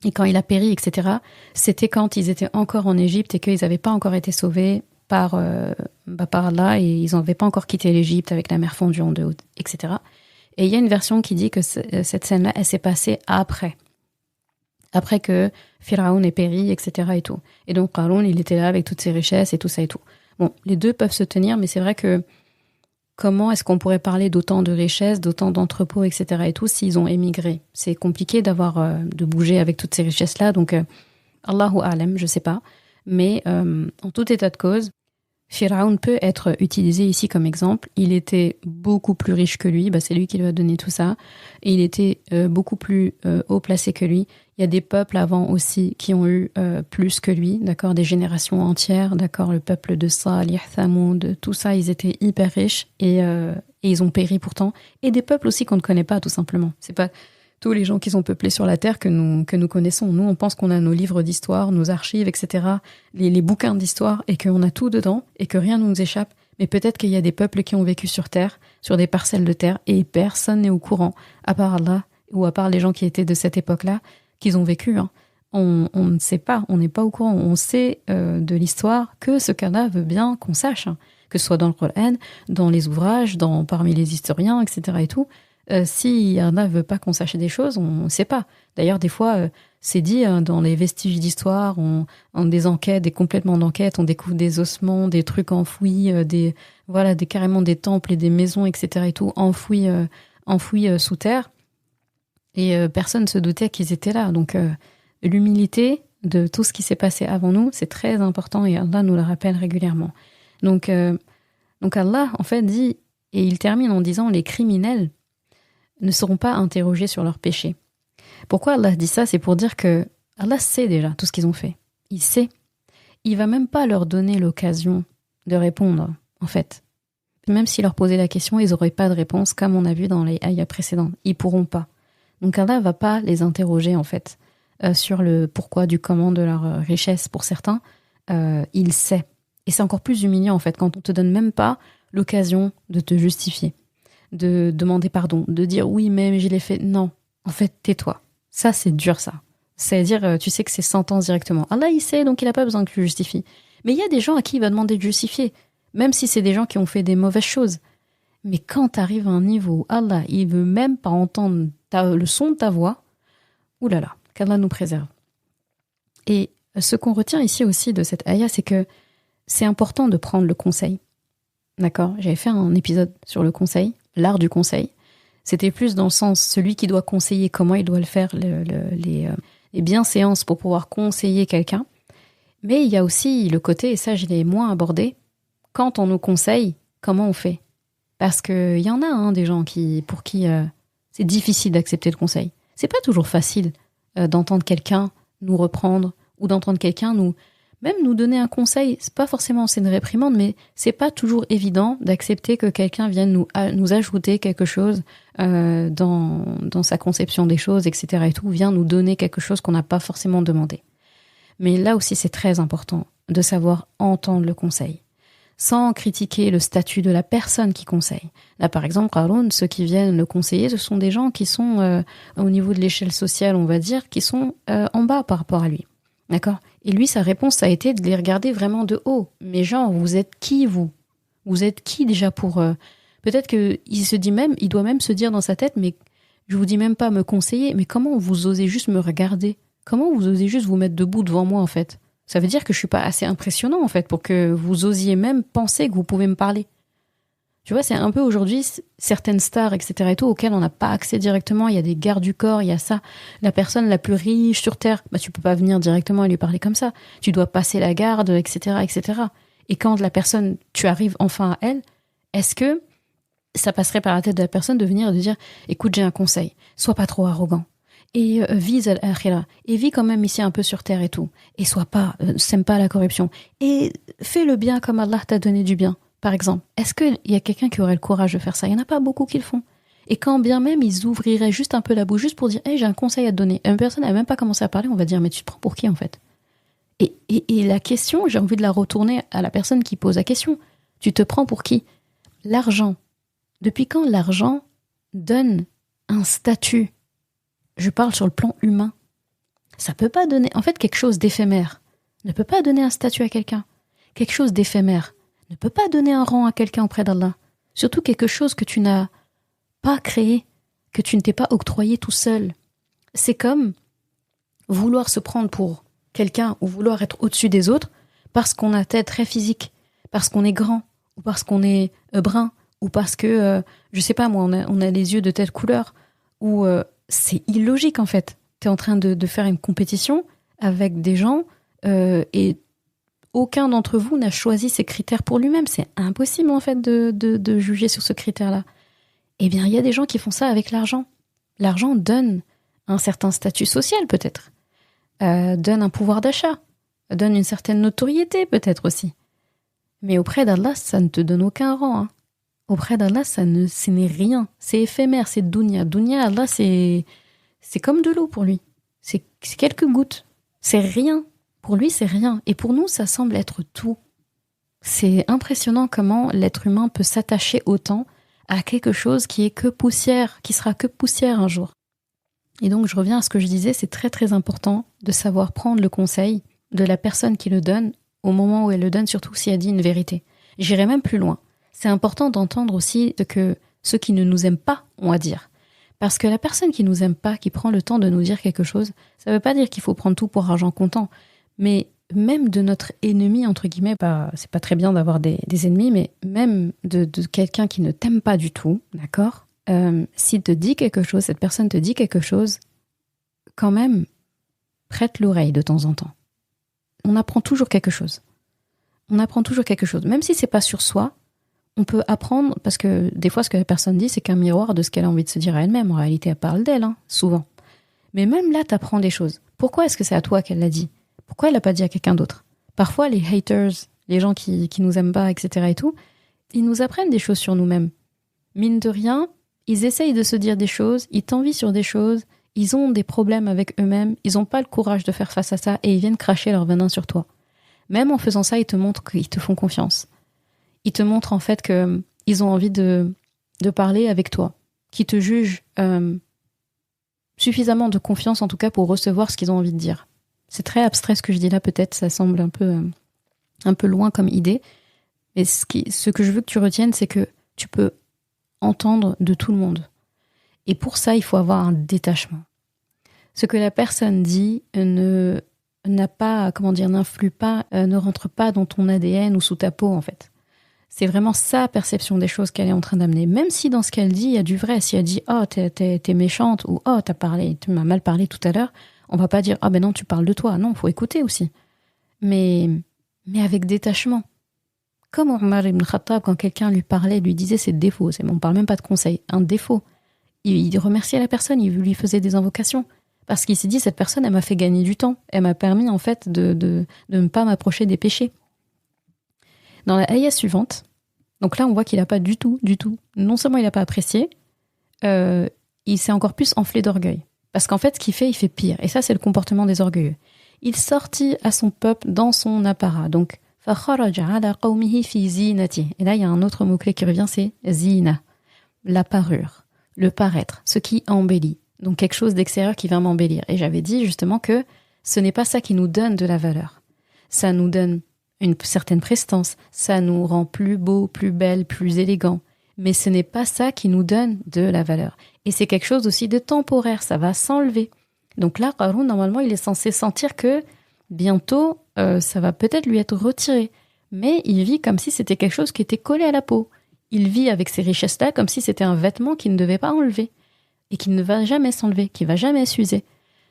et quand il a péri, etc., c'était quand ils étaient encore en Égypte et qu'ils n'avaient pas encore été sauvés par Allah et ils n'avaient pas encore quitté l'Égypte avec la mer fondue en deux, etc. Et il y a une version qui dit que cette scène-là, elle s'est passée après que Pharaon ait péri, etc. et tout. Et donc Qarun, il était là avec toutes ses richesses et tout ça et tout. Bon, les deux peuvent se tenir, mais c'est vrai que comment est-ce qu'on pourrait parler d'autant de richesses, d'autant d'entrepôts, etc. et tout, s'ils ont émigré ? C'est compliqué de bouger avec toutes ces richesses-là, donc Allahu A'lam, je sais pas. Mais en tout état de cause, Pharaon peut être utilisé ici comme exemple. Il était beaucoup plus riche que lui, c'est lui qui lui a donné tout ça. Et il était beaucoup plus haut placé que lui. Il y a des peuples avant aussi qui ont eu plus que lui, d'accord, des générations entières, d'accord, le peuple de Salih, Thamoud, tout ça, ils étaient hyper riches et ils ont péri pourtant. Et des peuples aussi qu'on ne connaît pas, tout simplement. C'est pas tous les gens qui sont peuplés sur la terre que nous connaissons. Nous, on pense qu'on a nos livres d'histoire, nos archives, etc., les bouquins d'histoire, et qu'on a tout dedans, et que rien ne nous échappe. Mais peut-être qu'il y a des peuples qui ont vécu sur terre, sur des parcelles de terre, et personne n'est au courant, à part Allah, ou à part les gens qui étaient de cette époque-là, qu'ils ont vécu. On ne sait pas, on n'est pas au courant. On sait de l'histoire que ce qu'Allah veut bien qu'on sache, que ce soit dans le Coran, dans les ouvrages, parmi les historiens, etc. et tout. Si Allah veut pas qu'on sache des choses, on ne sait pas. D'ailleurs, des fois, c'est dit dans les vestiges d'histoire, on des enquêtes, des complétements d'enquête, on découvre des ossements, des trucs enfouis, carrément des temples et des maisons, etc. et tout, enfouis sous terre. Et personne ne se doutait qu'ils étaient là. Donc, l'humilité de tout ce qui s'est passé avant nous, c'est très important et Allah nous le rappelle régulièrement. Donc Allah, en fait, dit, et il termine en disant, les criminels ne seront pas interrogés sur leurs péchés. Pourquoi Allah dit ça? C'est pour dire que Allah sait déjà tout ce qu'ils ont fait. Il sait. Il va même pas leur donner l'occasion de répondre, en fait. Même s'il leur posait la question, ils n'auraient pas de réponse, comme on a vu dans les ayats précédentes. Ils pourront pas. Donc Allah va pas les interroger, en fait, sur le pourquoi du comment de leur richesse. Pour certains, il sait. Et c'est encore plus humiliant, en fait, quand on te donne même pas l'occasion de te justifier, de demander pardon, de dire oui, mais je l'ai fait. Non, en fait, tais-toi. Ça, c'est dur, ça. C'est-à-dire, tu sais que c'est sentence directement. Allah, il sait, donc il n'a pas besoin que tu justifies. Mais il y a des gens à qui il va demander de justifier, même si c'est des gens qui ont fait des mauvaises choses. Mais quand tu arrives à un niveau où Allah, il veut même pas entendre le son de ta voix, oulala, qu'Allah nous préserve. Et ce qu'on retient ici aussi de cette ayah, c'est que c'est important de prendre le conseil. D'accord? J'avais fait un épisode sur le conseil, l'art du conseil. C'était plus dans le sens, celui qui doit conseiller, comment il doit le faire, les bienséances pour pouvoir conseiller quelqu'un. Mais il y a aussi le côté, et ça je l'ai moins abordé, quand on nous conseille, comment on fait? Parce qu'il y en a des gens pour qui c'est difficile d'accepter le conseil. C'est pas toujours facile d'entendre quelqu'un nous reprendre ou d'entendre quelqu'un même nous donner un conseil. C'est pas forcément c'est une réprimande, mais c'est pas toujours évident d'accepter que quelqu'un vienne nous ajouter quelque chose dans sa conception des choses, etc. et tout, vient nous donner quelque chose qu'on n'a pas forcément demandé. Mais là aussi, c'est très important de savoir entendre le conseil, sans critiquer le statut de la personne qui conseille. Là, par exemple, Qarun, ceux qui viennent le conseiller, ce sont des gens qui sont au niveau de l'échelle sociale, on va dire, qui sont en bas par rapport à lui. D'accord? Et lui, sa réponse, ça a été de les regarder vraiment de haut. Mais genre, vous êtes qui, vous? Vous êtes qui déjà pour... Peut-être il doit même se dire dans sa tête, mais je vous dis même pas me conseiller, mais comment vous osez juste me regarder? Comment vous osez juste vous mettre debout devant moi, en fait? Ça veut dire que je suis pas assez impressionnant, en fait, pour que vous osiez même penser que vous pouvez me parler. Tu vois, c'est un peu aujourd'hui, certaines stars, etc. et tout, auxquelles on n'a pas accès directement. Il y a des gardes du corps, il y a ça. La personne la plus riche sur Terre, tu peux pas venir directement et lui parler comme ça. Tu dois passer la garde, etc., etc. Et quand la personne, tu arrives enfin à elle, est-ce que ça passerait par la tête de la personne de venir et de dire, écoute, j'ai un conseil, sois pas trop arrogant. Et vise al-akhira, et vis quand même ici un peu sur terre et tout, et sème pas la corruption, et fais le bien comme Allah t'a donné du bien, par exemple. Est-ce qu'il y a quelqu'un qui aurait le courage de faire ça? Il n'y en a pas beaucoup qui le font. Et quand bien même ils ouvriraient juste un peu la bouche, juste pour dire, hey, j'ai un conseil à te donner, une personne n'a même pas commencé à parler, on va dire, mais tu te prends pour qui en fait? Et la question, j'ai envie de la retourner à la personne qui pose la question. Tu te prends pour qui? L'argent. Depuis quand l'argent donne un statut? Je parle sur le plan humain. Ça peut pas donner... En fait, quelque chose d'éphémère ne peut pas donner un statut à quelqu'un. Quelque chose d'éphémère ne peut pas donner un rang à quelqu'un auprès d'Allah. Surtout quelque chose que tu n'as pas créé, que tu ne t'es pas octroyé tout seul. C'est comme vouloir se prendre pour quelqu'un ou vouloir être au-dessus des autres parce qu'on a tête très physique, parce qu'on est grand, ou parce qu'on est brun, ou parce que, je sais pas moi, on a les yeux de telle couleur, ou c'est illogique en fait. T'es en train de faire une compétition avec des gens et Aucun d'entre vous n'a choisi ces critères pour lui-même. C'est impossible, en fait, de juger sur ce critère-là. Eh bien, il y a des gens qui font ça avec l'argent. L'argent donne un certain statut social, peut-être. Donne un pouvoir d'achat. Donne une certaine notoriété, peut-être aussi. Mais auprès d'Allah, ça ne te donne aucun rang. Hein. Auprès d'Allah, ce n'est rien. C'est éphémère, c'est dunya. Dunya, Allah, c'est comme de l'eau pour lui. C'est quelques gouttes. C'est rien. Pour lui, c'est rien. Et pour nous, ça semble être tout. C'est impressionnant comment l'être humain peut s'attacher autant à quelque chose qui est que poussière, qui sera que poussière un jour. Et donc, je reviens à ce que je disais, c'est très très important de savoir prendre le conseil de la personne qui le donne au moment où elle le donne, surtout si elle dit une vérité. J'irai même plus loin. C'est important d'entendre aussi ce que ceux qui ne nous aiment pas ont à dire. Parce que la personne qui nous aime pas, qui prend le temps de nous dire quelque chose, ça veut pas dire qu'il faut prendre tout pour argent comptant. Mais même de notre ennemi, entre guillemets, c'est pas très bien d'avoir des ennemis, mais même de quelqu'un qui ne t'aime pas du tout, d'accord ? S'il te dit quelque chose, cette personne te dit quelque chose, quand même, prête l'oreille de temps en temps. On apprend toujours quelque chose. Même si c'est pas sur soi, on peut apprendre, parce que des fois, ce que la personne dit, c'est qu'un miroir de ce qu'elle a envie de se dire à elle-même. En réalité, elle parle d'elle, hein, souvent. Mais même là, t'apprends des choses. Pourquoi est-ce que c'est à toi qu'elle l'a dit ? Pourquoi elle l'a pas dit à quelqu'un d'autre ? Parfois, les haters, les gens qui nous aiment pas, etc. et tout, ils nous apprennent des choses sur nous-mêmes. Mine de rien, ils essayent de se dire des choses, ils t'envient sur des choses, ils ont des problèmes avec eux-mêmes, ils n'ont pas le courage de faire face à ça et ils viennent cracher leur venin sur toi. Même en faisant ça, ils te montrent qu'ils te font confiance. Ils te montrent en fait qu'ils ont envie de parler avec toi, qu'ils te jugent suffisamment de confiance en tout cas pour recevoir ce qu'ils ont envie de dire. C'est très abstrait ce que je dis là, peut-être ça semble un peu loin comme idée, mais ce que je veux que tu retiennes, c'est que tu peux entendre de tout le monde. Et pour ça, il faut avoir un détachement. Ce que la personne dit n'influe pas, ne rentre pas dans ton ADN ou sous ta peau, en fait. C'est vraiment sa perception des choses qu'elle est en train d'amener. Même si dans ce qu'elle dit, il y a du vrai. Si elle dit « Oh, t'es méchante » ou « Oh, tu m'as mal parlé tout à l'heure », on va pas dire « Ah ben non, tu parles de toi ». Non, il faut écouter aussi. Mais avec détachement. Comme Omar ibn Khattab, quand quelqu'un lui parlait, lui disait ses défauts, on ne parle même pas de conseils, un défaut. Il remerciait la personne, il lui faisait des invocations. Parce qu'il s'est dit, cette personne, elle m'a fait gagner du temps. Elle m'a permis, en fait, de ne pas m'approcher des péchés. Dans la ayah suivante, donc là, on voit qu'il n'a pas du tout, non seulement il n'a pas apprécié, il s'est encore plus enflé d'orgueil. Parce qu'en fait, ce qu'il fait, il fait pire. Et ça, c'est le comportement des orgueilleux. Il sortit à son peuple dans son apparat. Donc, فَخَرَجَ عَلَى قَوْمِهِ فِي زِينَتِهِ. Et là, il y a un autre mot-clé qui revient, c'est zina, la parure, le paraître, ce qui embellit. Donc, quelque chose d'extérieur qui vient m'embellir. Et j'avais dit justement que ce n'est pas ça qui nous donne de la valeur. Ça nous donne une certaine prestance, ça nous rend plus beau, plus belle, plus élégant. Mais ce n'est pas ça qui nous donne de la valeur. Et c'est quelque chose aussi de temporaire, ça va s'enlever. Donc là, Qarun, normalement, il est censé sentir que bientôt, ça va peut-être lui être retiré. Mais il vit comme si c'était quelque chose qui était collé à la peau. Il vit avec ces richesses-là comme si c'était un vêtement qu'il ne devait pas enlever. Et qui ne va jamais s'enlever, qui ne va jamais s'user.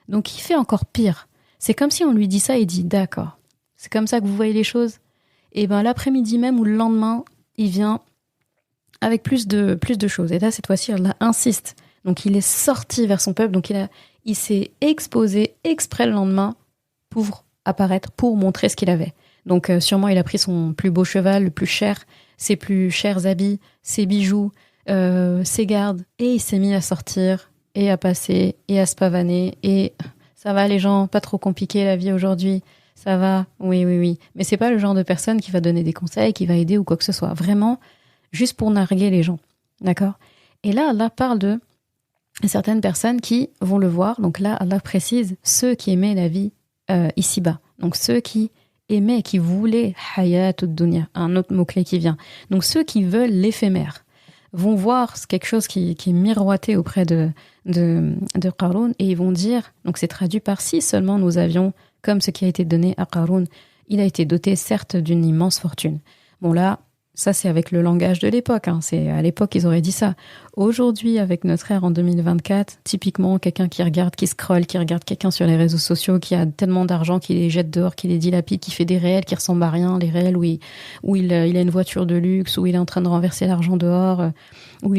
Donc il fait encore pire. C'est comme si on lui dit ça et il dit « D'accord, c'est comme ça que vous voyez les choses ?» Et bien l'après-midi même ou le lendemain, il vient avec plus de choses. Et là, cette fois-ci, Allah insiste. Donc il est sorti vers son peuple, donc il s'est exposé exprès le lendemain pour apparaître, pour montrer ce qu'il avait. Donc sûrement il a pris son plus beau cheval, le plus cher, ses plus chers habits, ses bijoux, ses gardes, et il s'est mis à sortir et à passer et à se pavaner. Et ça va les gens, pas trop compliqué la vie aujourd'hui, ça va, oui. Mais c'est pas le genre de personne qui va donner des conseils, qui va aider ou quoi que ce soit. Vraiment, juste pour narguer les gens, d'accord ? Et là, Allah parle de certaines personnes qui vont le voir. Donc là, Allah précise ceux qui aimaient la vie ici-bas. Donc ceux qui aimaient, qui voulaient hayatud dunya, un autre mot-clé qui vient. Donc ceux qui veulent l'éphémère vont voir quelque chose qui est miroité auprès de Qarun et ils vont dire, donc c'est traduit par si seulement nous avions comme ce qui a été donné à Qarun, il a été doté certes d'une immense fortune. Bon là, Ça, c'est avec le langage de l'époque. Hein. C'est, à l'époque, ils auraient dit ça. Aujourd'hui, avec notre ère en 2024, typiquement, quelqu'un qui regarde, qui scrolle, qui regarde quelqu'un sur les réseaux sociaux, qui a tellement d'argent, qui les jette dehors, qui les dilapide, qui fait des réels qui ressemblent à rien, les réels où il a une voiture de luxe, où il est en train de renverser l'argent dehors, où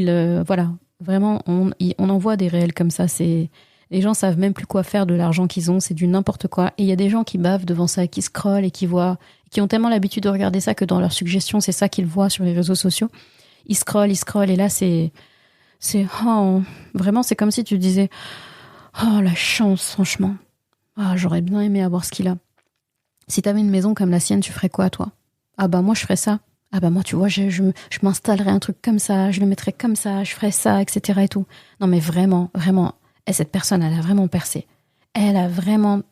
voilà. Vraiment, on envoie des réels comme ça. Les gens savent même plus quoi faire de l'argent qu'ils ont. C'est du n'importe quoi. Et il y a des gens qui bavent devant ça, qui scrollent et qui voient, qui ont tellement l'habitude de regarder ça que dans leurs suggestions, c'est ça qu'ils voient sur les réseaux sociaux. Ils scrollent. Et là, vraiment, c'est comme si tu disais, oh, la chance, franchement. Ah, j'aurais bien aimé avoir ce qu'il a. Si t'avais une maison comme la sienne, tu ferais quoi, toi? Ah bah, moi, je ferais ça. Ah bah, moi, tu vois, je m'installerais un truc comme ça, je le mettrais comme ça, je ferais ça, etc. et tout. Non, mais vraiment, vraiment. Et cette personne, elle a vraiment percé. Elle a vraiment...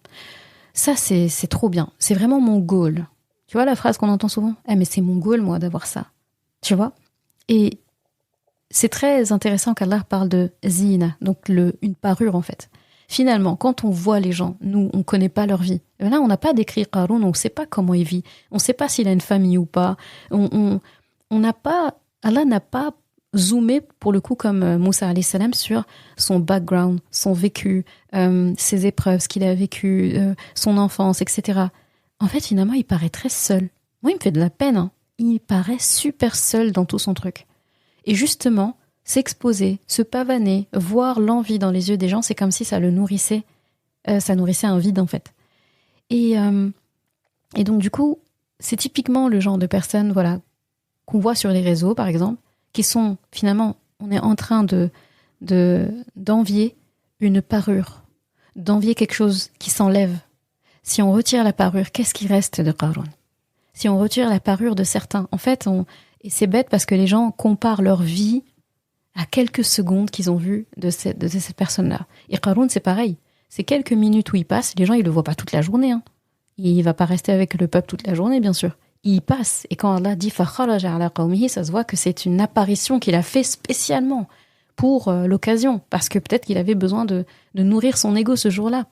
Ça, c'est trop bien. C'est vraiment mon goal. Tu vois la phrase qu'on entend souvent? Mais c'est mon goal, moi, d'avoir ça. Tu vois? Et c'est très intéressant qu'Allah parle de zina, donc une parure, en fait. Finalement, quand on voit les gens, nous, on connaît pas leur vie. Et là, on n'a pas décrit Qarun, on sait pas comment il vit. On sait pas s'il a une famille ou pas. On n'a pas... Allah n'a pas zoomé, pour le coup, comme Moussa alayhi salam, sur son background, son vécu, ses épreuves, ce qu'il a vécu, son enfance, etc. En fait, finalement, il paraît très seul. Moi, il me fait de la peine. Hein. Il paraît super seul dans tout son truc. Et justement, s'exposer, se pavaner, voir l'envie dans les yeux des gens, c'est comme si ça le nourrissait. Ça nourrissait un vide, en fait. Et donc, du coup, c'est typiquement le genre de personnes, voilà, qu'on voit sur les réseaux, par exemple, qui sont, finalement, on est en train d'envier une parure, d'envier quelque chose qui s'enlève. Si on retire la parure, qu'est-ce qui reste de Qarun? Si on retire la parure de certains, en fait, et c'est bête parce que les gens comparent leur vie à quelques secondes qu'ils ont vues de cette personne-là. Et Qarun, c'est pareil. C'est quelques minutes où il passe, les gens, ils le voient pas toute la journée. Hein. Il va pas rester avec le peuple toute la journée, bien sûr. Il passe. Et quand Allah dit « Fakharaja ala qawmihi », ça se voit que c'est une apparition qu'il a fait spécialement pour l'occasion. Parce que peut-être qu'il avait besoin de nourrir son ego ce jour-là.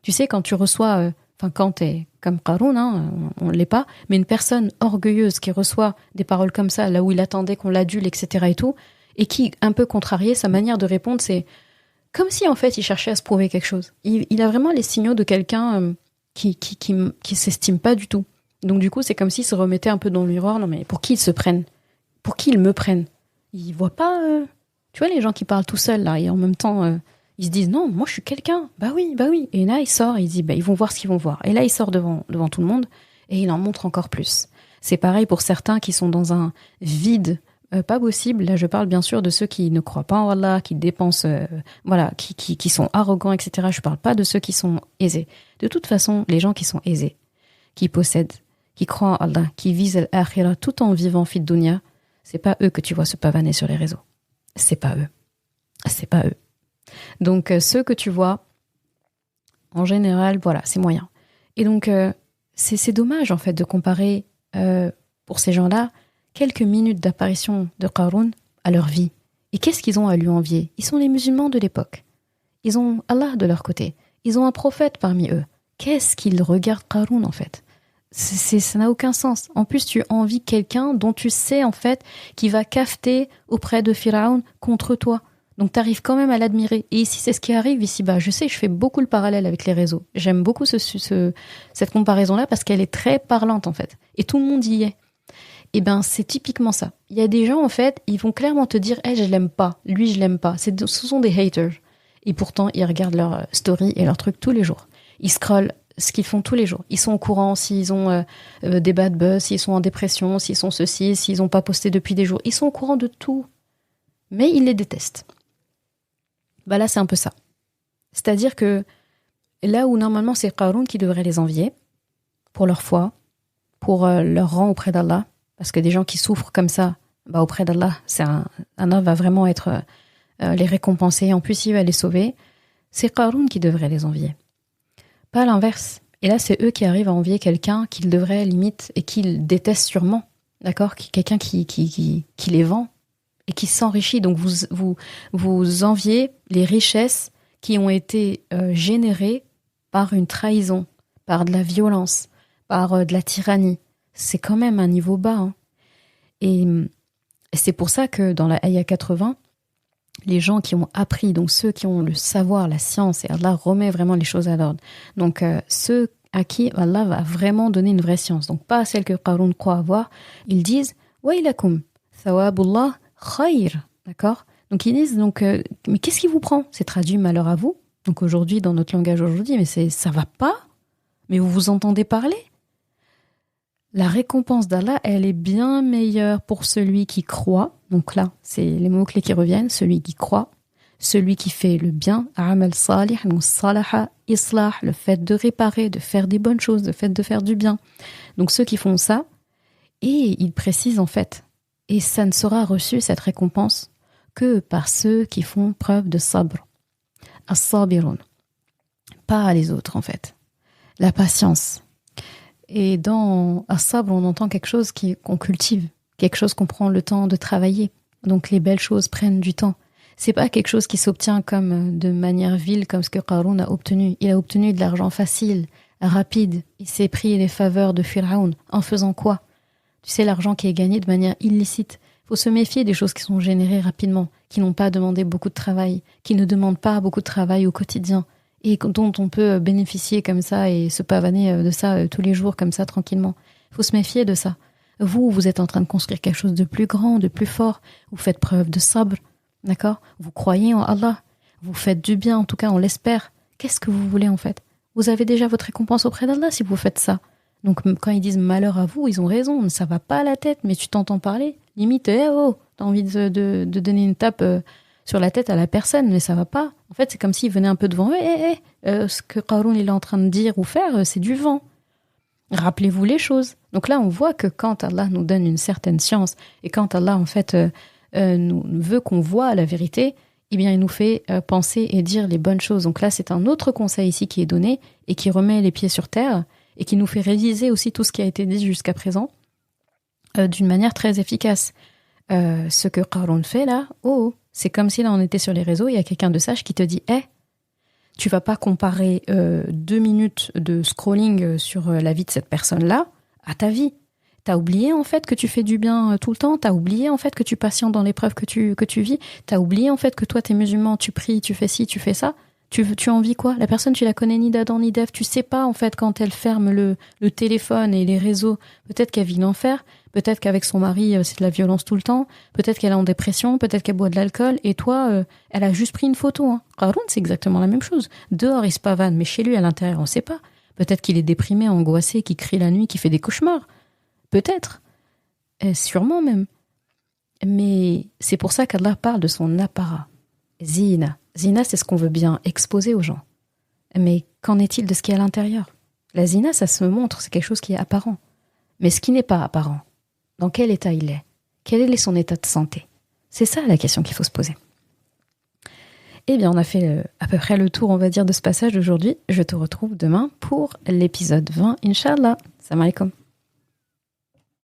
Tu sais, quand tu reçois... quand t'es comme Qarun, hein, on ne l'est pas, mais une personne orgueilleuse qui reçoit des paroles comme ça, là où il attendait qu'on l'adule, etc. et tout, et qui, un peu contrarié, sa manière de répondre, c'est comme si, en fait, il cherchait à se prouver quelque chose. Il a vraiment les signaux de quelqu'un qui s'estime pas du tout. Donc, du coup, c'est comme s'il se remettait un peu dans le miroir. Non, mais pour qui ils se prennent? Pour qui ils me prennent? Ils voient pas... Tu vois, les gens qui parlent tout seuls, là, et en même temps... Ils se disent, non, moi je suis quelqu'un. Bah oui. Et là, il sort, il dit, ils vont voir ce qu'ils vont voir. Et là, il sort devant tout le monde et il en montre encore plus. C'est pareil pour certains qui sont dans un vide pas possible. Là, je parle bien sûr de ceux qui ne croient pas en Allah, qui dépensent, qui sont arrogants, etc. Je parle pas de ceux qui sont aisés. De toute façon, les gens qui sont aisés, qui possèdent, qui croient en Allah, qui visent l'akhira tout en vivant fit dunya, c'est pas eux que tu vois se pavaner sur les réseaux. C'est pas eux. Donc, ceux que tu vois, en général, voilà, c'est moyen. Et donc, c'est dommage, en fait, de comparer, pour ces gens-là, quelques minutes d'apparition de Qarun à leur vie. Et qu'est-ce qu'ils ont à lui envier? Ils sont les musulmans de l'époque. Ils ont Allah de leur côté. Ils ont un prophète parmi eux. Qu'est-ce qu'ils regardent Qarun, en fait? Ça n'a aucun sens. En plus, tu envies quelqu'un dont tu sais, en fait, qui va cafeter auprès de Pharaon contre toi. Donc, tu arrives quand même à l'admirer. Et ici, c'est ce qui arrive ici-bas. Je sais, je fais beaucoup le parallèle avec les réseaux. J'aime beaucoup cette comparaison-là parce qu'elle est très parlante, en fait. Et tout le monde y est. Et ben, c'est typiquement ça. Il y a des gens, en fait, ils vont clairement te dire « je l'aime pas. Lui, je l'aime pas. » Ce sont des haters. Et pourtant, ils regardent leurs stories et leurs trucs tous les jours. Ils scrollent ce qu'ils font tous les jours. Ils sont au courant s'ils ont des bad buzz, s'ils sont en dépression, s'ils sont ceci, s'ils n'ont pas posté depuis des jours. Ils sont au courant de tout. Mais ils les détestent. Bah là, c'est un peu ça. C'est-à-dire que là où normalement c'est Qarun qui devrait les envier, pour leur foi, pour leur rang auprès d'Allah, parce que des gens qui souffrent comme ça, bah auprès d'Allah, Allah va vraiment être les récompenser, en plus il va les sauver, c'est Qarun qui devrait les envier. Pas l'inverse. Et là, c'est eux qui arrivent à envier quelqu'un qu'ils devraient limite et qu'ils détestent sûrement, d'accord? Quelqu'un qui les vend et qui s'enrichit. Donc, vous enviez les richesses qui ont été générées par une trahison, par de la violence, par de la tyrannie. C'est quand même un niveau bas. Hein. Et c'est pour ça que dans la Ayah 80, les gens qui ont appris, donc ceux qui ont le savoir, la science, et Allah remet vraiment les choses à l'ordre. Donc ceux à qui Allah va vraiment donner une vraie science, donc pas celle que Qarun croit avoir, ils disent « Wailakum, thawabullah khayr ». D'accord ? Donc ils disent, mais qu'est-ce qui vous prend ? C'est traduit malheur à vous. Donc aujourd'hui, dans notre langage aujourd'hui, mais ça va pas ? Mais vous vous entendez parler ? La récompense d'Allah, elle est bien meilleure pour celui qui croit. Donc là, c'est les mots-clés qui reviennent. Celui qui croit, celui qui fait le bien, amal salih, salaha, islah, le fait de réparer, de faire des bonnes choses, le fait de faire du bien. Donc ceux qui font ça, et il précise en fait, et ça ne sera reçu, cette récompense, que par ceux qui font preuve de sabr. As-sabirun. Pas les autres en fait. La patience. Et dans As-Sabr, on entend quelque chose qu'on cultive, quelque chose qu'on prend le temps de travailler. Donc les belles choses prennent du temps. C'est pas quelque chose qui s'obtient comme de manière vile, comme ce que Qarun a obtenu. Il a obtenu de l'argent facile, rapide. Il s'est pris les faveurs de Fir'aun. En faisant quoi ? Tu sais, l'argent qui est gagné de manière illicite. Il faut se méfier des choses qui sont générées rapidement, qui n'ont pas demandé beaucoup de travail, qui ne demandent pas beaucoup de travail au quotidien, et dont on peut bénéficier comme ça et se pavaner de ça tous les jours comme ça tranquillement. Il faut se méfier de ça. Vous êtes en train de construire quelque chose de plus grand, de plus fort. Vous faites preuve de sabr, d'accord ? Vous croyez en Allah. Vous faites du bien, en tout cas on l'espère. Qu'est-ce que vous voulez en fait ? Vous avez déjà votre récompense auprès d'Allah si vous faites ça. Donc quand ils disent malheur à vous, ils ont raison. Ça va pas à la tête, mais tu t'entends parler. Limite, t'as envie de donner une tape sur la tête à la personne, mais ça va pas. En fait, c'est comme s'il venait un peu devant eux. Ce que Qarun il est en train de dire ou faire, c'est du vent. Rappelez-vous les choses. Donc là, on voit que quand Allah nous donne une certaine science et quand Allah, en fait, nous veut qu'on voit la vérité, eh bien, il nous fait penser et dire les bonnes choses. Donc là, c'est un autre conseil ici qui est donné et qui remet les pieds sur terre et qui nous fait réaliser aussi tout ce qui a été dit jusqu'à présent d'une manière très efficace. Ce que Qarun fait là, c'est comme si là on était sur les réseaux, il y a quelqu'un de sage qui te dit tu vas pas comparer 2 minutes de scrolling sur la vie de cette personne-là à ta vie. T'as oublié en fait que tu fais du bien tout le temps, t'as oublié en fait que tu patientes dans l'épreuve que tu vis, t'as oublié en fait que toi t'es musulman, tu pries, tu fais ci, tu fais ça. Tu en vis quoi ? La personne, tu la connais ni d'Adam ni d'Ève, tu sais pas en fait quand elle ferme le téléphone et les réseaux, peut-être qu'elle vit l'enfer, peut-être qu'avec son mari c'est de la violence tout le temps, peut-être qu'elle est en dépression, peut-être qu'elle boit de l'alcool, et toi, elle a juste pris une photo. Hein. Qarun, c'est exactement la même chose. Dehors, il se pavane, mais chez lui, à l'intérieur, on sait pas. Peut-être qu'il est déprimé, angoissé, qu'il crie la nuit, qu'il fait des cauchemars. Peut-être. Sûrement même. Mais c'est pour ça qu'Allah parle de son apparat. Zina. Zina, c'est ce qu'on veut bien exposer aux gens. Mais qu'en est-il de ce qui est à l'intérieur ? La zina, ça se montre, c'est quelque chose qui est apparent. Mais ce qui n'est pas apparent, dans quel état il est ? Quel est son état de santé ? C'est ça la question qu'il faut se poser. Eh bien, on a fait à peu près le tour, on va dire, de ce passage d'aujourd'hui. Je te retrouve demain pour l'épisode 20, Inch'Allah. Salam alaikum.